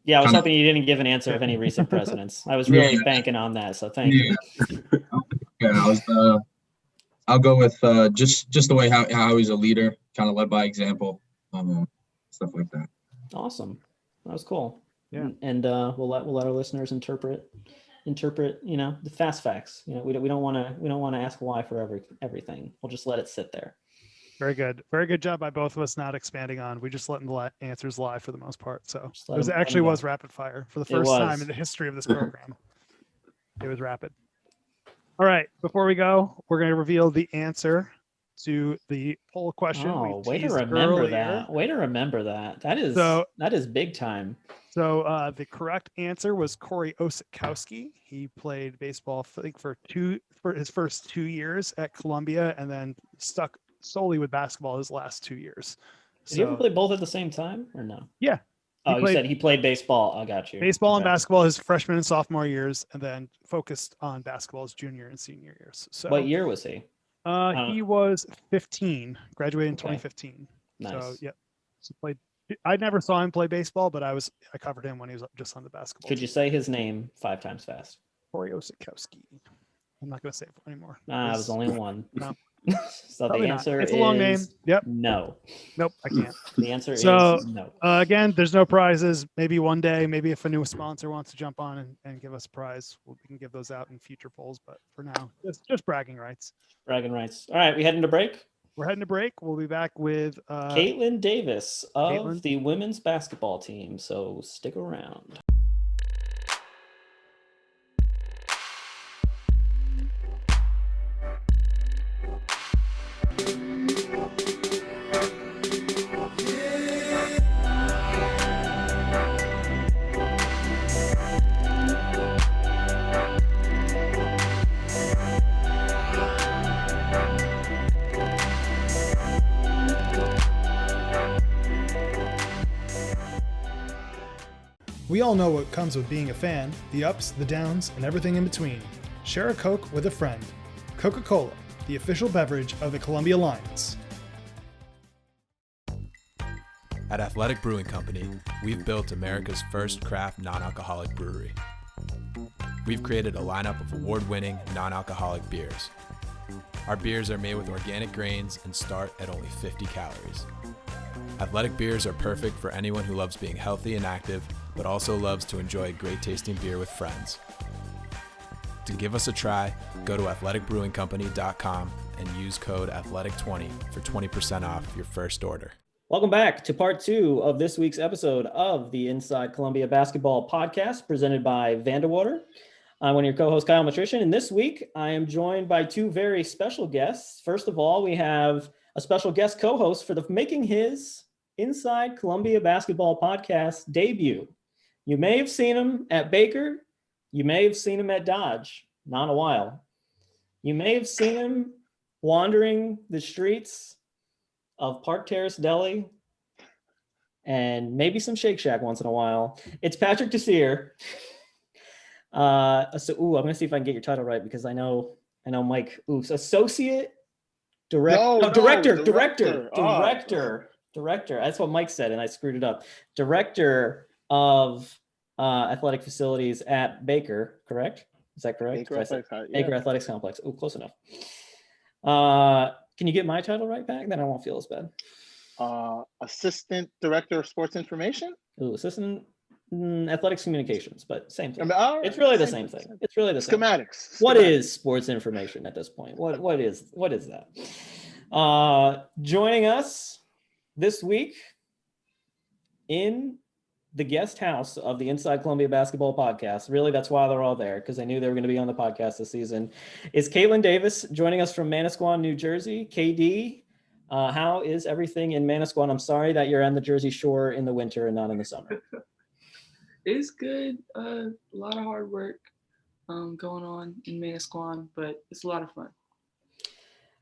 Speaker 2: Yeah, I was hoping you didn't give an answer of any recent presidents. I was really banking on that, so thank you.
Speaker 7: Yeah, I'll go with just the way how he's a leader, kind of led by example, stuff like that.
Speaker 2: Awesome, that was cool.
Speaker 1: Yeah,
Speaker 2: and we'll let our listeners interpret, the fast facts. We don't want to ask why for everything. We'll just let it sit there.
Speaker 1: Very good job by both of us not expanding on. We just letting the answers lie for the most part. So it was rapid fire for the first time in the history of this program. It was rapid. All right, before we go, we're going to reveal the answer to the poll question.
Speaker 2: Oh, way to remember that. Way to remember that. That is big time.
Speaker 1: So the correct answer was Corey Osikowski. He played baseball, I think, for his first 2 years at Columbia, and then stuck solely with basketball his last 2 years.
Speaker 2: Did you ever play both at the same time or no?
Speaker 1: Yeah.
Speaker 2: You said he played baseball. I got you.
Speaker 1: Baseball and basketball his freshman and sophomore years, and then focused on basketball his junior and senior years. So
Speaker 2: what year was he?
Speaker 1: He was 15, graduated in 2015.
Speaker 2: Nice.
Speaker 1: So yeah. So I never saw him play baseball, but I covered him when he was just on the basketball.
Speaker 2: Could you say his name 5 times fast?
Speaker 1: Corey Osikowski. I'm not going to say it anymore.
Speaker 2: It was only one.
Speaker 1: No.
Speaker 2: So the answer
Speaker 1: is... It's a long name. Yep.
Speaker 2: No.
Speaker 1: Nope, I can't.
Speaker 2: The answer is no.
Speaker 1: Again, there's no prizes. Maybe one day, maybe if a new sponsor wants to jump on and give us a prize, we can give those out in future polls. But for now, just bragging rights.
Speaker 2: Bragging rights. All right, we heading to break?
Speaker 1: We're heading to break. We'll be back with
Speaker 2: Kaitlyn Davis of the women's basketball team. So stick around.
Speaker 1: We all know what comes with being a fan, the ups, the downs, and everything in between. Share a Coke with a friend. Coca-Cola, the official beverage of the Columbia Lions.
Speaker 8: At Athletic Brewing Company, we've built America's first craft non-alcoholic brewery. We've created a lineup of award-winning non-alcoholic beers. Our beers are made with organic grains and start at only 50 calories. Athletic beers are perfect for anyone who loves being healthy and active, but also loves to enjoy great tasting beer with friends. To give us a try, go to athleticbrewingcompany.com and use code athletic20 for 20% off your first order.
Speaker 2: Welcome back to part 2 of this week's episode of the Inside Columbia Basketball Podcast presented by Vandewater. I'm one of your co-hosts, Kyle Matrician, and this week I am joined by 2 very special guests. First of all, we have a special guest co-host making his Inside Columbia Basketball Podcast debut. You may have seen him at Baker. You may have seen him at Dodge. Not in a while. You may have seen him wandering the streets of Park Terrace Deli and maybe some Shake Shack once in a while. It's Patrick Desir. I'm going to see if I can get your title right because I know Mike. Associate Director. That's what Mike said, and I screwed it up. Director of Athletic Facilities at Baker, correct? Is that correct? Baker Athletics Complex. Oh, close enough. Can you get my title right back? Then I won't feel as bad.
Speaker 9: Assistant Director of Sports Information?
Speaker 2: Assistant Athletics Communications, but same thing.
Speaker 9: Right,
Speaker 2: it's really the same thing. It's really the same.
Speaker 9: Schematics.
Speaker 2: What is sports information at this point? What is that? Joining us this week in the guest house of the Inside Columbia Basketball Podcast. Really, that's why they're all there, because they knew they were going to be on the podcast this season. Is Kaitlyn Davis joining us from Manasquan, New Jersey. KD, how is everything in Manasquan? I'm sorry that you're on the Jersey Shore in the winter and not in the summer.
Speaker 10: It's good. A lot of hard work going on in Manasquan, but it's a lot of fun.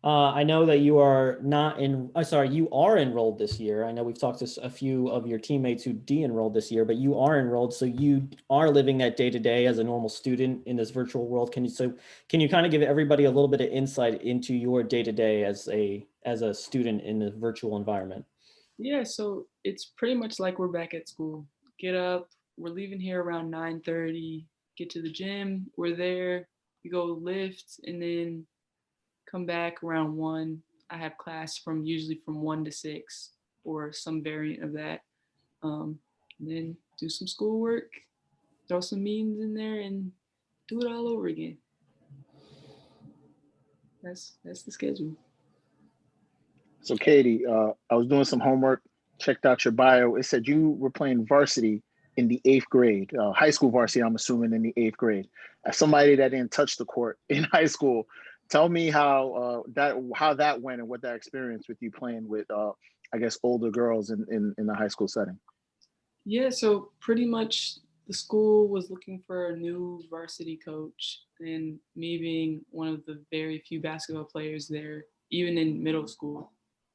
Speaker 2: I know that you are you are enrolled this year. I know we've talked to a few of your teammates who de-enrolled this year, but you are enrolled. So you are living that day to day as a normal student in this virtual world. Can you kind of give everybody a little bit of insight into your day to day as a student in the virtual environment?
Speaker 10: Yeah. So it's pretty much like we're back at school. Get up. We're leaving here around 9:30, get to the gym. We're there. We go lift and then come back around 1. I have class usually from 1 to 6 or some variant of that. And then do some schoolwork, throw some meetings in there and do it all over again. That's the schedule.
Speaker 9: So Katie, I was doing some homework, checked out your bio. It said you were playing varsity in the 8th grade, high school varsity, I'm assuming in the 8th grade. As somebody that didn't touch the court in high school, tell me how that went and what that experience with you playing with, I guess, older girls in the high school setting.
Speaker 10: Yeah, so pretty much the school was looking for a new varsity coach, and me being one of the very few basketball players there, even in middle school,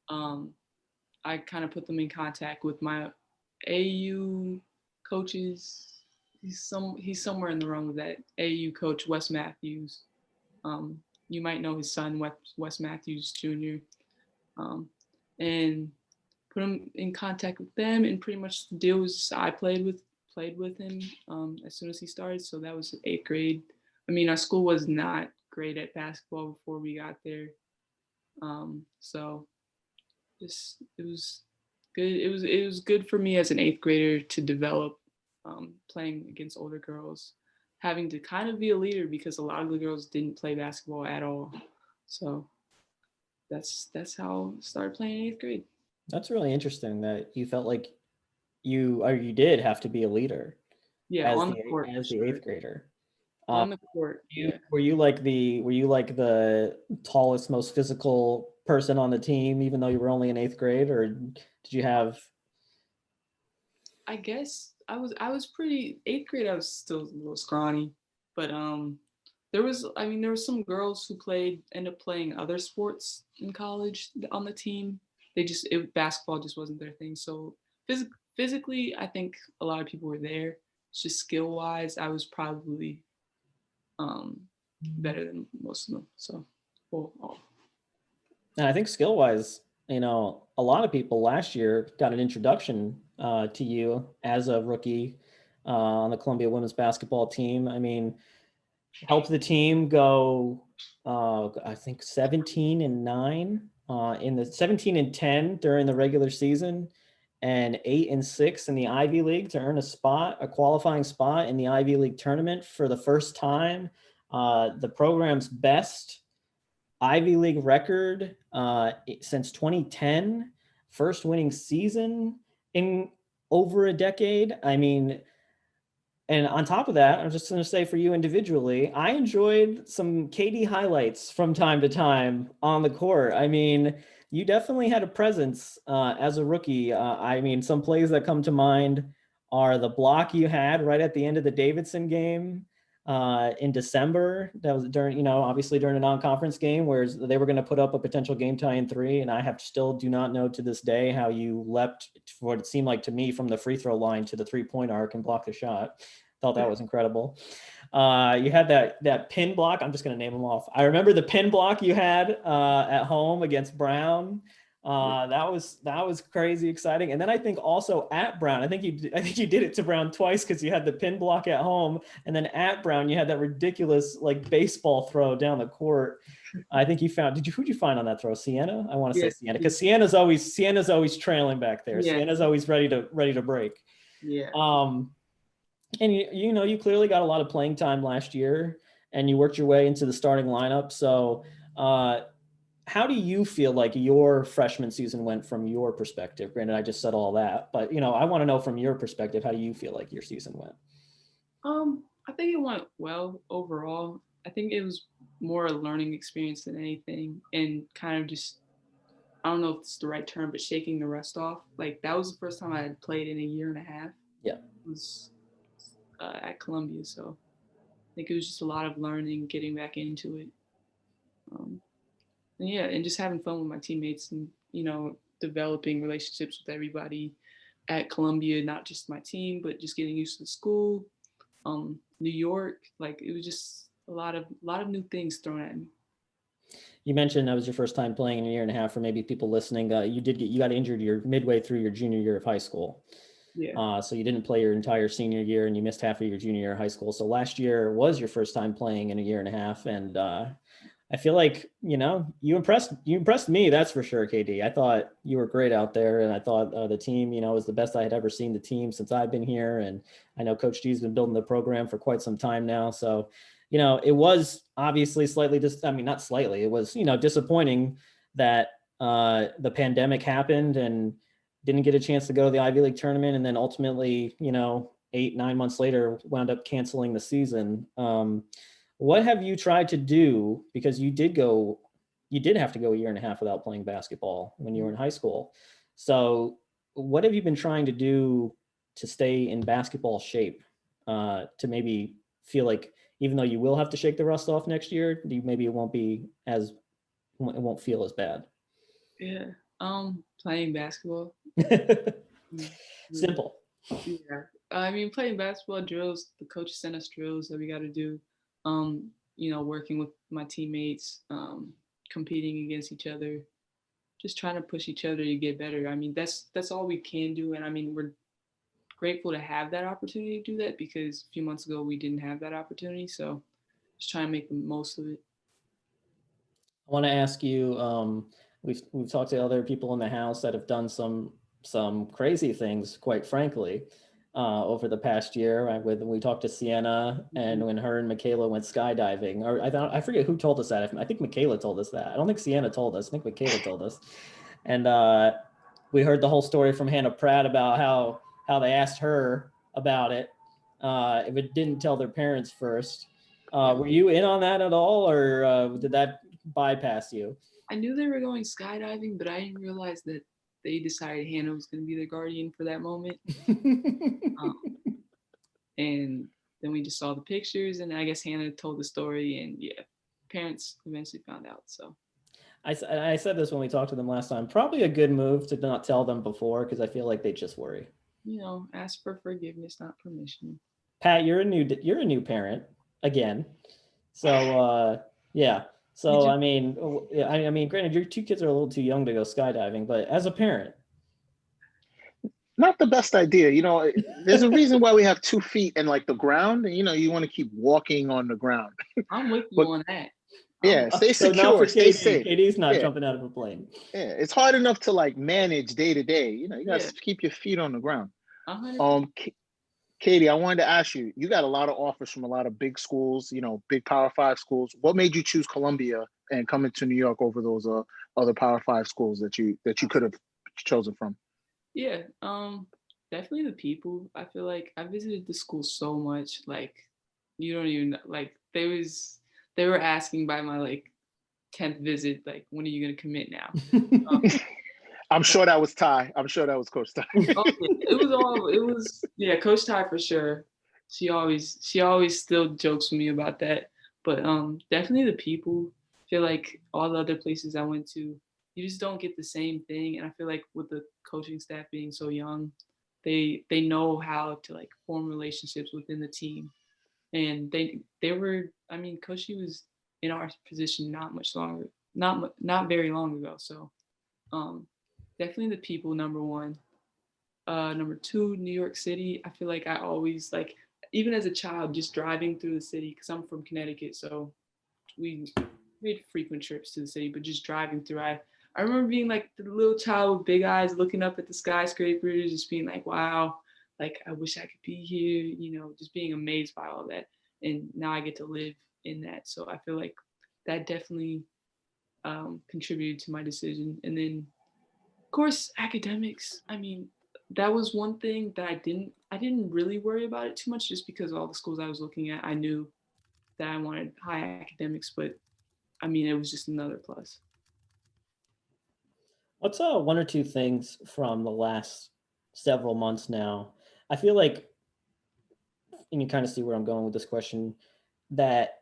Speaker 10: I kind of put them in contact with my AU coaches. He's somewhere in the room with that AU coach, Wes Matthews. You might know his son, Wes Matthews Jr. And put him in contact with them, and pretty much the deal was I played with him as soon as he started. So that was 8th grade. I mean, our school was not great at basketball before we got there. So it was good. It was good for me as an 8th grader to develop playing against older girls, having to kind of be a leader because a lot of the girls didn't play basketball at all. So that's how I started playing in 8th grade.
Speaker 2: That's really interesting that you felt like you did have to be a leader.
Speaker 10: Yeah,
Speaker 2: as the 8th grader.
Speaker 10: On the court.
Speaker 2: Were you like the tallest, most physical person on the team, even though you were only in 8th grade, or did you have?
Speaker 10: I guess I was pretty 8th grade. I was still a little scrawny, but there was some girls who ended up playing other sports in college on the team. Basketball just wasn't their thing. So physically, I think a lot of people were there. just skill wise, I was probably better than most of them. So, well.
Speaker 2: And I think skill wise, a lot of people last year got an introduction to you as a rookie on the Columbia women's basketball team. I mean, helped the team go, I think 17-9 in the 17-10 during the regular season, and 8-6 in the Ivy League to earn a qualifying spot in the Ivy League tournament for the first time. The program's best Ivy League record since 2010, first winning season in over a decade. I mean, and on top of that, I'm just going to say for you individually, I enjoyed some KD highlights from time to time on the court. I mean, you definitely had a presence as a rookie. I mean, some plays that come to mind are the block you had right at the end of the Davidson game in December. That was during, obviously during a non-conference game where they were going to put up a potential game tie in 3. And I do not know to this day how you leapt for what it seemed like to me from the free throw line to the 3-point arc and blocked the shot. Thought that was incredible. You had that pin block. I'm just going to name them off. I remember the pin block you had at home against Brown. That was crazy exciting. And then I think also at Brown, I think you did it to Brown twice because you had the pin block at home, and then at Brown you had that ridiculous like baseball throw down the court. I think you found. Who'd you find on that throw? Sienna. I want to say Sienna because Sienna's always trailing back there. Yeah. Sienna's always ready to break.
Speaker 10: Yeah.
Speaker 2: And you clearly got a lot of playing time last year, and you worked your way into the starting lineup. So, how do you feel like your freshman season went from your perspective? Granted, I just said all that, but I want to know from your perspective, how do you feel like your season went?
Speaker 10: I think it went well overall. I think it was more a learning experience than anything, and kind of just, I don't know if it's the right term, but shaking the rust off. Like that was the first time I had played in a year and a half.
Speaker 2: Yeah.
Speaker 10: It was at Columbia, so I think it was just a lot of learning, getting back into it. And just having fun with my teammates and, developing relationships with everybody at Columbia, not just my team, but just getting used to the school. New York, like it was just a lot of new things thrown at me.
Speaker 2: You mentioned that was your first time playing in a year and a half. For maybe people listening, you got injured midway through your junior year of high school.
Speaker 10: Yeah.
Speaker 2: So you didn't play your entire senior year, and you missed half of your junior year of high school. So last year was your first time playing in a year and a half, and I feel like you impressed me. That's for sure, KD. I thought you were great out there, and I thought the team was the best I had ever seen the team since I've been here. And I know Coach G's been building the program for quite some time now. So it was obviously not slightly. It was disappointing that the pandemic happened and didn't get a chance to go to the Ivy League tournament, and then ultimately 8-9 months later wound up canceling the season. What have you tried to do, because you did have to go a year and a half without playing basketball when you were in high school. So what have you been trying to do to stay in basketball shape, to maybe feel like even though you will have to shake the rust off next year, maybe it won't feel as bad?
Speaker 10: Yeah. Playing basketball.
Speaker 2: Simple.
Speaker 10: Yeah. I mean, playing basketball drills, the coaches sent us drills that we got to do. Working with my teammates, competing against each other, just trying to push each other to get better. I mean, that's all we can do. And I mean, we're grateful to have that opportunity to do that, because a few months ago we didn't have that opportunity. So just trying to make the most of it.
Speaker 2: I want to ask you, we've talked to other people in the house that have done some crazy things, quite frankly, over the past year. We talked to Sienna, and when her and Michaela went skydiving, or I forget who told us that. I think Michaela told us that. I don't think Sienna told us. I think Michaela told us. And we heard the whole story from Hannah Pratt about how they asked her about it, if it didn't tell their parents first. Were you in on that at all, or did that bypass you?
Speaker 10: I knew they were going skydiving, but I didn't realize that they decided Hannah was going to be their guardian for that moment. And then we just saw the pictures, and I guess Hannah told the story, and yeah, parents eventually found out. So
Speaker 2: I said this when we talked to them last time. Probably a good move to not tell them before, because I feel like they just worry.
Speaker 10: Ask for forgiveness, not permission.
Speaker 2: Pat, you're a new parent again. So yeah. So I mean, granted, your 2 kids are a little too young to go skydiving, but as a parent,
Speaker 9: not the best idea. There's a reason why we have 2 feet in like the ground, and you want to keep walking on the ground.
Speaker 10: I'm with you on that.
Speaker 9: Yeah, stay
Speaker 2: so
Speaker 9: secure,
Speaker 2: not for
Speaker 9: stay
Speaker 2: Katie.
Speaker 9: safe.
Speaker 2: Katie's not jumping out of a plane.
Speaker 9: Yeah, it's hard enough to like manage day to day. You gotta keep your feet on the ground.
Speaker 10: 100%.
Speaker 9: Katie, I wanted to ask you, you got a lot of offers from a lot of big schools, big Power 5 schools. What made you choose Columbia and coming to New York over those other Power 5 schools that you could have chosen from?
Speaker 10: Yeah, definitely the people. I feel like I visited the school so much, like you don't even like they were asking by my like 10th visit, like, when are you gonna commit now?
Speaker 9: I'm sure that was Ty. I'm sure that was Coach Ty.
Speaker 10: It was Coach Ty for sure. She always still jokes with me about that. But definitely the people. I feel like all the other places I went to, you just don't get the same thing. And I feel like with the coaching staff being so young, they know how to like form relationships within the team. And they were, I mean, Coach T was in our position not very long ago. So definitely the people, number one. Number two, New York City. I feel like I always like, even as a child, just driving through the city, because I'm from Connecticut, so we made frequent trips to the city, but just driving through, I remember being like the little child with big eyes looking up at the skyscrapers, just being like, wow, like I wish I could be here, just being amazed by all that. And now I get to live in that. So I feel like that definitely contributed to my decision. And then, of course, academics. I mean, that was one thing that I didn't really worry about it too much, just because all the schools I was looking at, I knew that I wanted high academics, but I mean, it was just another plus.
Speaker 2: What's one or two things from the last several months now? I feel like, and you kind of see where I'm going with this question, that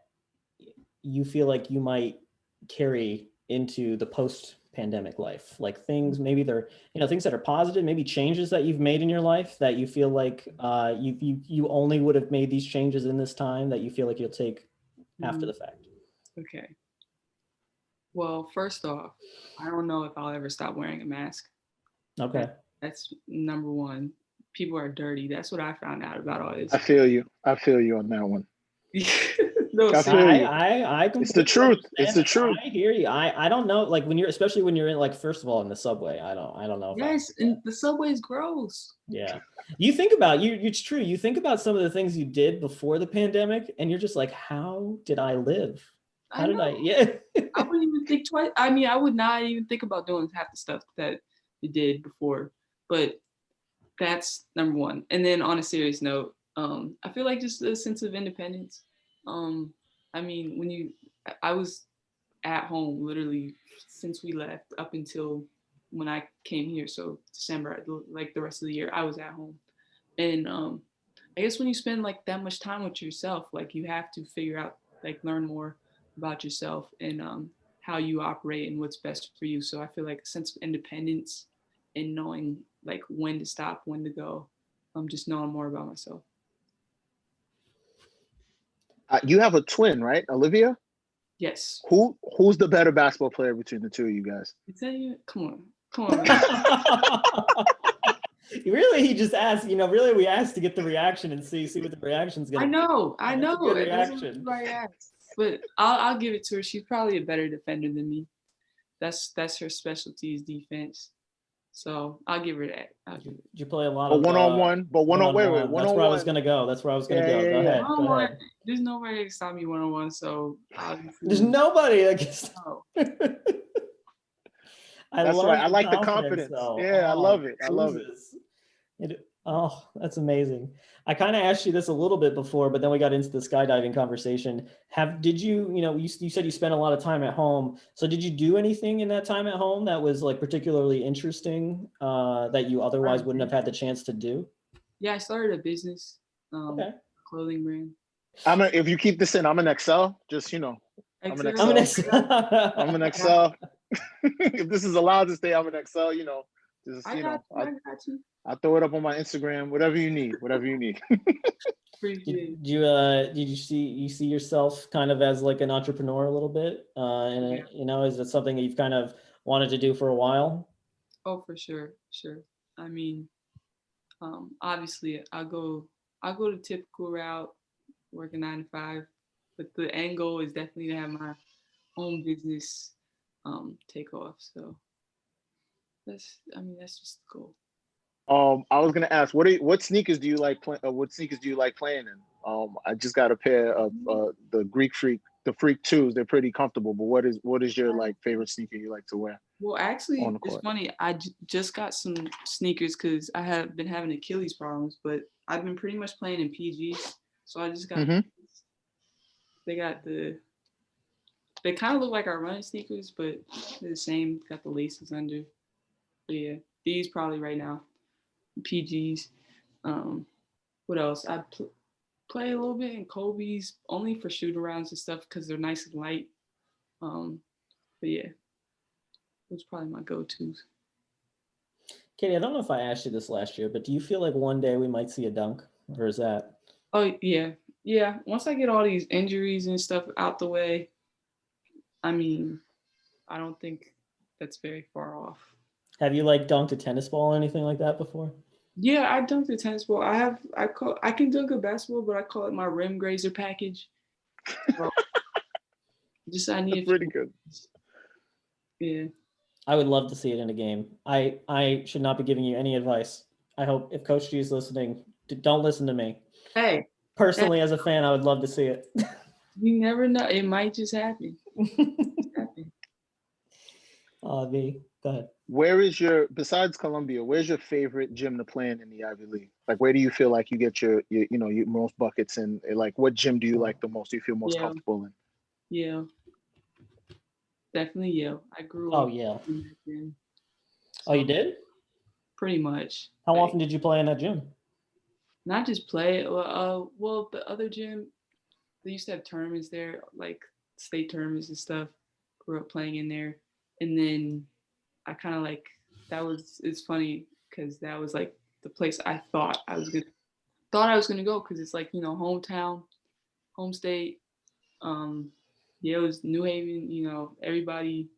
Speaker 2: you feel like you might carry into the post-pandemic life, like things, maybe they're, things that are positive, maybe changes that you've made in your life that you feel like you only would have made these changes in this time, that you feel like you'll take after the fact.
Speaker 10: Okay. Well, first off, I don't know if I'll ever stop wearing a mask.
Speaker 2: Okay.
Speaker 10: That's number one. People are dirty. That's what I found out about all this.
Speaker 9: I feel you on that one.
Speaker 10: No,
Speaker 2: I
Speaker 9: it's the truth. It's the truth.
Speaker 2: I hear you. I don't know, like especially when you're in, like, first of all, in the subway. I don't know.
Speaker 10: Yes, and the subway is gross.
Speaker 2: Yeah. You think about it's true. You think about some of the things you did before the pandemic, and you're just like, how did I live? How did I? Yeah.
Speaker 10: I wouldn't even think twice. I mean, I would not even think about doing half the stuff that you did before. But that's number one. And then on a serious note, I feel like just a sense of independence. I mean, I was at home literally since we left up until when I came here. So December, like the rest of the year, I was at home. And I guess when you spend like that much time with yourself, like you have to figure out, like, learn more about yourself and how you operate and what's best for you. So I feel like a sense of independence and knowing like when to stop, when to go. Just knowing more about myself.
Speaker 9: You have a twin, right, Olivia?
Speaker 10: Yes.
Speaker 9: Who's the better basketball player between the two of you guys?
Speaker 10: Come on. Man.
Speaker 2: Really, he just asked. Really, we asked to get the reaction and see what the reaction's gonna.
Speaker 10: I know.
Speaker 2: Good reaction.
Speaker 10: But I'll give it to her. She's probably a better defender than me. That's her specialty is defense. So I'll give her that.
Speaker 2: Did you play a lot of
Speaker 9: one-on-one? But one-on-one.
Speaker 2: That's where I was gonna go. Go ahead.
Speaker 10: There's nobody that can stop me one-on-one. So
Speaker 2: there's nobody that can stop.
Speaker 9: That's right. I like the confidence. Yeah, I love it. I love it.
Speaker 2: That's amazing. I kind of asked you this a little bit before, but then we got into the skydiving conversation. Did you, you said you spent a lot of time at home. So did you do anything in that time at home that was like particularly interesting that you otherwise wouldn't have had the chance to do?
Speaker 10: Yeah, I started a business, clothing brand.
Speaker 9: If you keep this in, I'm an Excel. Just, I'm an Excel. I'm an Excel. If this is allowed to stay, I'm an Excel.
Speaker 10: I got you.
Speaker 9: I'll throw it up on my Instagram. Whatever you need.
Speaker 2: Did you see yourself kind of as like an entrepreneur a little bit? Is it something that you've kind of wanted to do for a while?
Speaker 10: Oh, for sure. I mean, obviously I'll go the typical route, work a 9 to 5, but the end goal is definitely to have my own business take off. So that's just the goal.
Speaker 9: I was gonna ask, what sneakers do you like playing? What sneakers do you like playing in? I just got a pair of the Freak 2s. They're pretty comfortable. But what is your like favorite sneaker you like to wear?
Speaker 10: Well, actually, it's funny. I just got some sneakers because I have been having Achilles problems, but I've been pretty much playing in PGs. So I just got. They kind of look like our running sneakers, but they're the same. Got the laces under. But yeah, these probably right now. PGs. What else? I play a little bit in Kobe's, only for shoot arounds and stuff because they're nice and light. But yeah, those are probably my go-tos.
Speaker 2: Katie, I don't know if I asked you this last year, but do you feel like one day we might see a dunk, or is that?
Speaker 10: Oh yeah. Once I get all these injuries and stuff out the way, I mean, I don't think that's very far off.
Speaker 2: Have you like dunked a tennis ball or anything like that before?
Speaker 10: Yeah, I dunked a tennis ball. I can dunk a basketball, but I call it my rim grazer package. So, I need
Speaker 9: pretty good.
Speaker 10: Yeah.
Speaker 2: I would love to see it in a game. I should not be giving you any advice. I hope if Coach G is listening, don't listen to me.
Speaker 10: Hey.
Speaker 2: Personally, as a fan, I would love to see it.
Speaker 10: You never know. It might just happen.
Speaker 2: Go ahead.
Speaker 9: Where is besides Columbia, where's your favorite gym to play in the Ivy League? Like, where do you feel like you get your most buckets in? Like, what gym do you like the most? Do you feel most comfortable in?
Speaker 10: Yeah. Definitely Yale. I grew
Speaker 2: up.
Speaker 10: Oh, Yale.
Speaker 2: So, you did?
Speaker 10: Pretty much.
Speaker 2: How often did you play in that gym?
Speaker 10: Not just play. Well, the other gym, they used to have tournaments there, like state tournaments and stuff. Grew up playing in there. And then I kind of like, it's funny because that was like the place I thought I was gonna go because it's like, hometown, home state. It was New Haven, everybody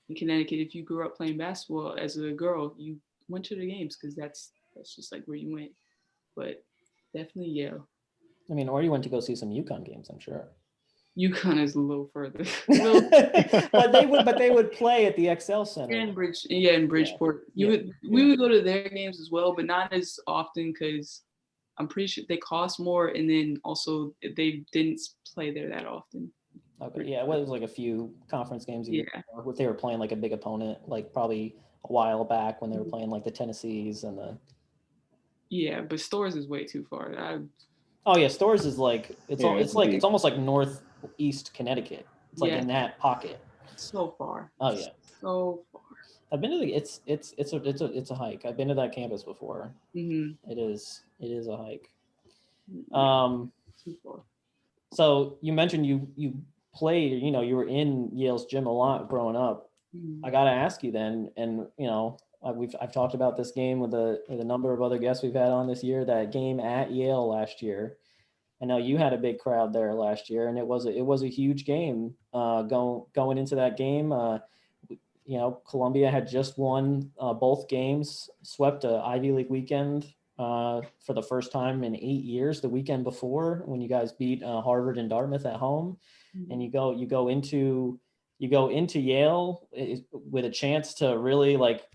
Speaker 10: in Connecticut, if you grew up playing basketball as a girl, you went to the games because that's just like where you went. But definitely Yale.
Speaker 2: I mean, or you went to go see some UConn games, I'm sure.
Speaker 10: UConn is a little further.
Speaker 2: but they would play at the XL Center.
Speaker 10: In Bridgeport. We would go to their games as well, but not as often because I'm pretty sure they cost more, and then also they didn't play there that often.
Speaker 2: Okay, yeah, well, it was like a few conference games. They were playing like a big opponent, like probably a while back when they were playing like the Tennessees and the.
Speaker 10: Yeah, but Storrs is way too far.
Speaker 2: Oh yeah, Storrs is like it's almost like northeast Connecticut. It's like in that pocket.
Speaker 10: So far.
Speaker 2: Oh yeah.
Speaker 10: So far.
Speaker 2: I've been to it's a hike. I've been to that campus before.
Speaker 10: Mm-hmm.
Speaker 2: It is a hike.
Speaker 10: Too far.
Speaker 2: So you mentioned you played, you were in Yale's gym a lot growing up.
Speaker 10: Mm-hmm.
Speaker 2: I got to ask you then, and I've talked about this game with a number of other guests we've had on this year. That game at Yale last year, I know you had a big crowd there last year, and it was a huge game. Going into that game, Columbia had just won both games, swept a Ivy League weekend for the first time in 8 years. The weekend before, when you guys beat Harvard and Dartmouth at home, and you go into Yale with a chance to really like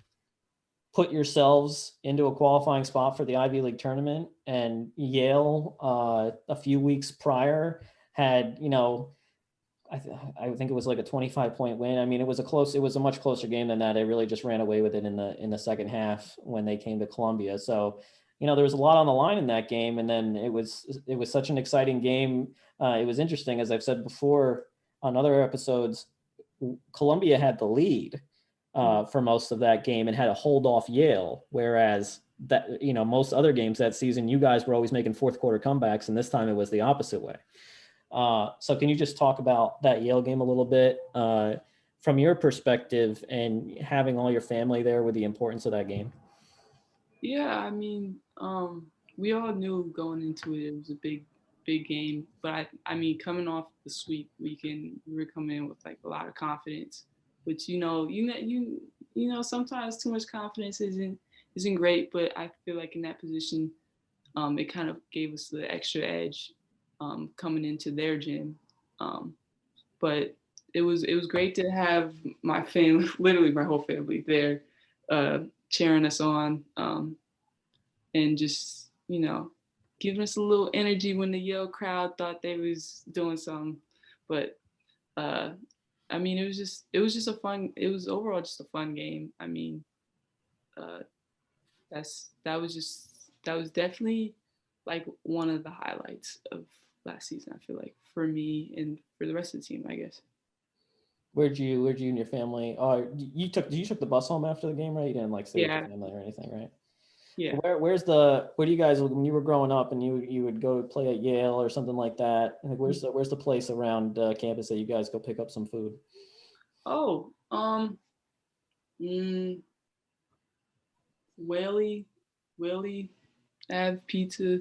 Speaker 2: put yourselves into a qualifying spot for the Ivy League tournament. And Yale, a few weeks prior, had, I think it was like a 25-point win. I mean, it was a much closer game than that. They really just ran away with it in the second half when they came to Columbia. So, there was a lot on the line in that game. And then it was such an exciting game. It was interesting, as I've said before on other episodes, Columbia had the lead for most of that game and had to hold off Yale, whereas that most other games that season, you guys were always making fourth quarter comebacks, and this time it was the opposite way. So can you just talk about that Yale game a little bit from your perspective and having all your family there with the importance of that game?
Speaker 10: Yeah, I mean, we all knew going into it was a big game. But I mean, coming off the sweep weekend, we were coming in with like a lot of confidence. Which sometimes too much confidence isn't great. But I feel like in that position, it kind of gave us the extra edge coming into their gym. But it was great to have my family, literally my whole family there, cheering us on, and just giving us a little energy when the Yale crowd thought they was doing something. But I mean, it was just a fun. It was overall just a fun game. I mean, uh, that was definitely like one of the highlights of last season. I feel like for me and for the rest of the team, I guess.
Speaker 2: Where'd you and your family? Oh, you took the bus home after the game, right? You didn't like stay with your family or anything, right?
Speaker 10: Yeah.
Speaker 2: Where do you guys, when you were growing up and you would go play at Yale or something like that? Like where's the place around campus that you guys go pick up some food?
Speaker 10: Oh, Whaley Ave Pizza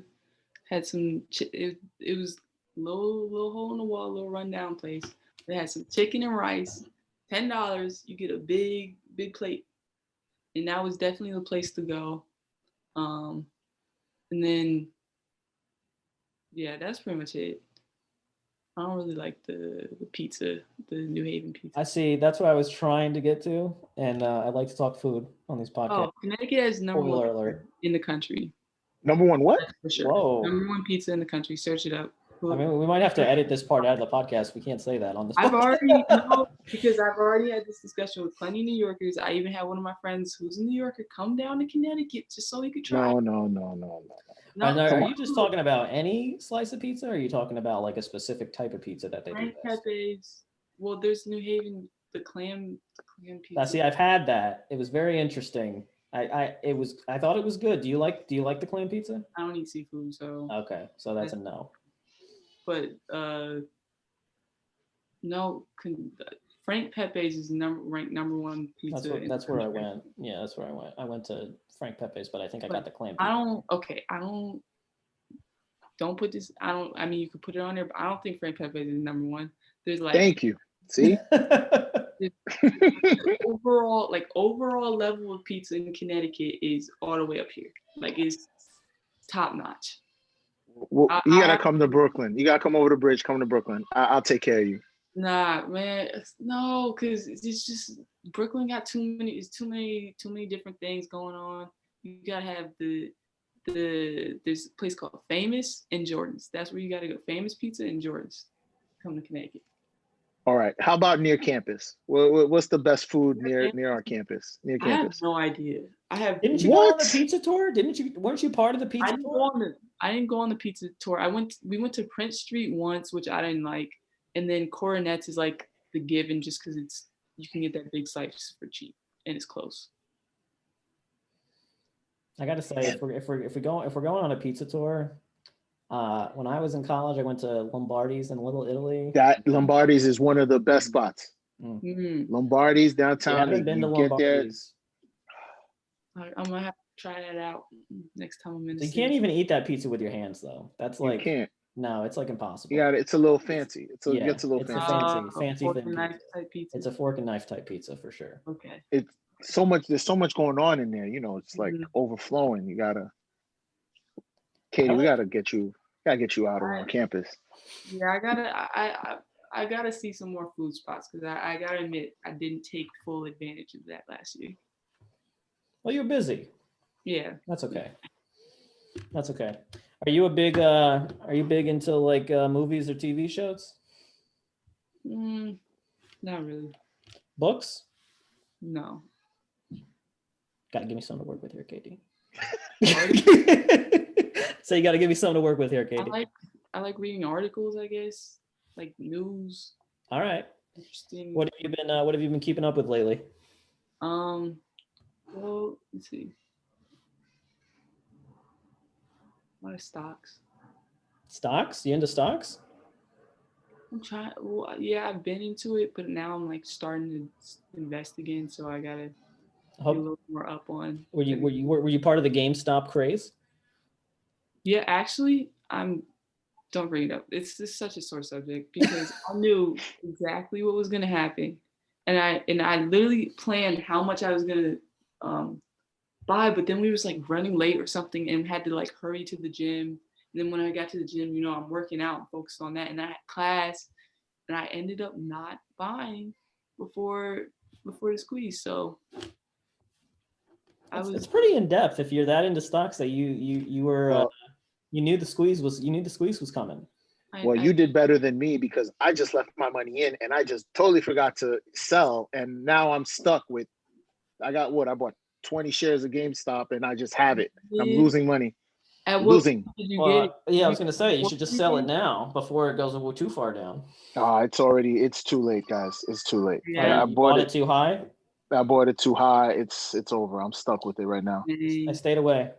Speaker 10: had some. It was little hole in the wall, little rundown place. They had some chicken and rice, $10. You get a big plate, and that was definitely the place to go. And then yeah, that's pretty much it. I don't really like the pizza, the New Haven pizza.
Speaker 2: I see. That's what I was trying to get to, and I like to talk food on these podcasts.
Speaker 10: Oh, Connecticut is number one in the country.
Speaker 9: Number one what?
Speaker 10: For sure.
Speaker 2: Whoa.
Speaker 10: Number one pizza in the country. Search it up.
Speaker 2: I mean, we might have to edit this part out of the podcast. We can't say that on this.
Speaker 10: I've already because I've already had this discussion with plenty of New Yorkers. I even had one of my friends who's a New Yorker come down to Connecticut just so he could try.
Speaker 9: No.
Speaker 2: Are you just talking about any slice of pizza, or are you talking about like a specific type of pizza that they do?
Speaker 10: Pepe's. Well, there's New Haven, the clam pizza.
Speaker 2: See, I've had that. It was very interesting. I thought it was good. Do you like the clam pizza?
Speaker 10: I don't eat seafood, so
Speaker 2: okay, so that's a no.
Speaker 10: But no, Frank Pepe's is ranked number one pizza.
Speaker 2: That's where I went. Yeah, that's where I went. I went to Frank Pepe's, but I think I got the clam pizza.
Speaker 10: Don't put this. I mean, you could put it on there, but I don't think Frank Pepe's is number one. There's like.
Speaker 9: Thank you. See.
Speaker 10: overall level of pizza in Connecticut is all the way up here. Like it's top notch.
Speaker 9: Well, you gotta come to Brooklyn. You gotta come over the bridge. Come to Brooklyn. I'll take care of you.
Speaker 10: Nah, man, no, because it's just Brooklyn got too many different things going on. You gotta have there's a place called Famous and Jordan's. That's where you gotta go. Famous Pizza and Jordan's. Come to Connecticut.
Speaker 9: All right. How about near campus? What's the best food near our campus? Near campus.
Speaker 10: I have no idea.
Speaker 2: Didn't you go on the pizza tour? Weren't you part of the pizza tour?
Speaker 10: I didn't go on the pizza tour. We went to Prince Street once, which I didn't like, and then Coronet's is like the given just because you can get that big slice for cheap and it's close.
Speaker 2: I gotta say, if we're going on a pizza tour, when I was in college, I went to Lombardi's in Little Italy.
Speaker 9: That Lombardi's is one of the best spots.
Speaker 10: Mm-hmm.
Speaker 9: Lombardi's downtown.
Speaker 2: I haven't been to Lombardi's.
Speaker 10: I'm gonna have to try that out next time I'm in.
Speaker 2: You can't even eat that pizza with your hands, though. That's like
Speaker 9: you can't.
Speaker 2: No, it's like impossible.
Speaker 9: Yeah, it's a little fancy. It gets a little
Speaker 2: fancy.
Speaker 10: Fancy fork and knife type pizza.
Speaker 2: It's a fork and knife type pizza for sure.
Speaker 10: Okay.
Speaker 9: It's so much. There's so much going on in there. It's like overflowing. You gotta, Katie. We gotta get you. Gotta get you out around campus.
Speaker 10: Yeah, I gotta see some more food spots because I gotta admit I didn't take full advantage of that last year.
Speaker 2: Well, you're busy.
Speaker 10: Yeah.
Speaker 2: That's okay. That's okay. Are you big into like movies or TV shows?
Speaker 10: Not really.
Speaker 2: Books?
Speaker 10: No.
Speaker 2: Gotta give me something to work with here, Katie. So you gotta give me something to work with here, Katie.
Speaker 10: I like reading articles, I guess, like news.
Speaker 2: All right.
Speaker 10: Interesting.
Speaker 2: What have you been keeping up with lately?
Speaker 10: Well, let's see. A lot of stocks.
Speaker 2: Stocks? You into stocks?
Speaker 10: I'm trying. Well, yeah, I've been into it, but now I'm like starting to invest again. So I gotta. be a little more up on.
Speaker 2: Were you part of the GameStop craze?
Speaker 10: Yeah, actually, don't bring it up. It's just such a sore subject because I knew exactly what was going to happen. And I literally planned how much I was going to buy, but then we was like running late or something and had to like hurry to the gym. And then when I got to the gym, I'm working out and focused on that. And I had class and I ended up not buying before the squeeze. So
Speaker 2: it's pretty in depth if you're that into stocks that you were you knew the squeeze was coming.
Speaker 9: Well, you did better than me because I just left my money in and I just totally forgot to sell. And now I'm stuck with, I bought 20 shares of GameStop and I just have it. I'm losing money. Losing.
Speaker 2: I was going to say, you should just sell it now before it goes too far down.
Speaker 9: It's too late, guys. It's too late.
Speaker 2: Yeah, I bought it too high.
Speaker 9: I bought it too high. It's over. I'm stuck with it right now.
Speaker 2: I stayed away.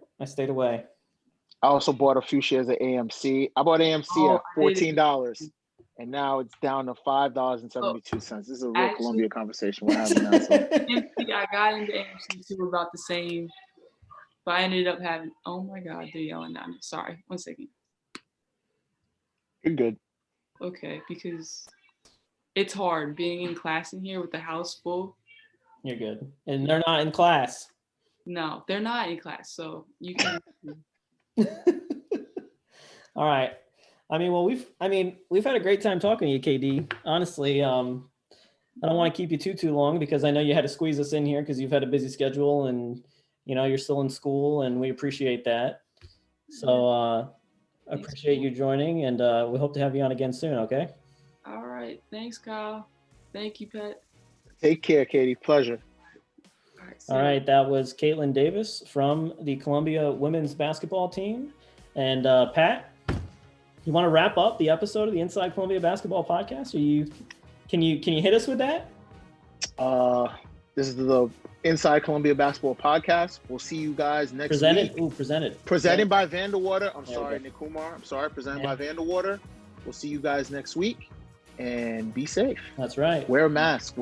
Speaker 9: I also bought a few shares of AMC. I bought AMC at $14, and now it's down to $5.72. This is a real Columbia conversation we're having now. So.
Speaker 10: I got into AMC too about the same, but I ended up having. Oh my God, they're yelling at me. Sorry, 1 second.
Speaker 9: You're good.
Speaker 10: Okay, because it's hard being in class in here with the house full.
Speaker 2: You're good, and they're not in class.
Speaker 10: No, they're not in class, so you can.
Speaker 2: All right. We've had a great time talking to you, KD. Honestly, I don't want to keep you too long because I know you had to squeeze us in here because you've had a busy schedule and you're still in school, and we appreciate that. So appreciate you joining, and we hope to have you on again soon. Okay.
Speaker 10: All right. Thanks, Kyle. Thank you, Pat.
Speaker 9: Take care, Katie. Pleasure.
Speaker 2: All right, that was Kaitlyn Davis from the Columbia women's basketball team. And Pat, you want to wrap up the episode of the Inside Columbia Basketball Podcast? Can you hit us with that?
Speaker 9: This is the Inside Columbia Basketball Podcast. We'll see you guys next week. Presented by Vanderwater. Nick Kumar. Presented by Vanderwater. We'll see you guys next week, and be safe.
Speaker 2: That's right.
Speaker 9: Wear a mask.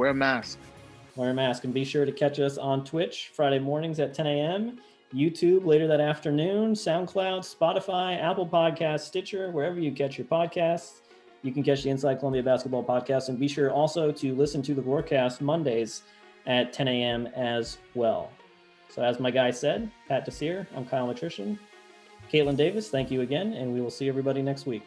Speaker 2: And be sure to catch us on Twitch Friday mornings at 10 a.m., YouTube later that afternoon, SoundCloud, Spotify, Apple Podcasts, Stitcher, wherever you catch your podcasts. You can catch the Inside Columbia Basketball Podcast. And be sure also to listen to the broadcast Mondays at 10 a.m. as well. So as my guy said, Pat Desir, I'm Kyle Matrician. Kaitlyn Davis, thank you again, and we will see everybody next week.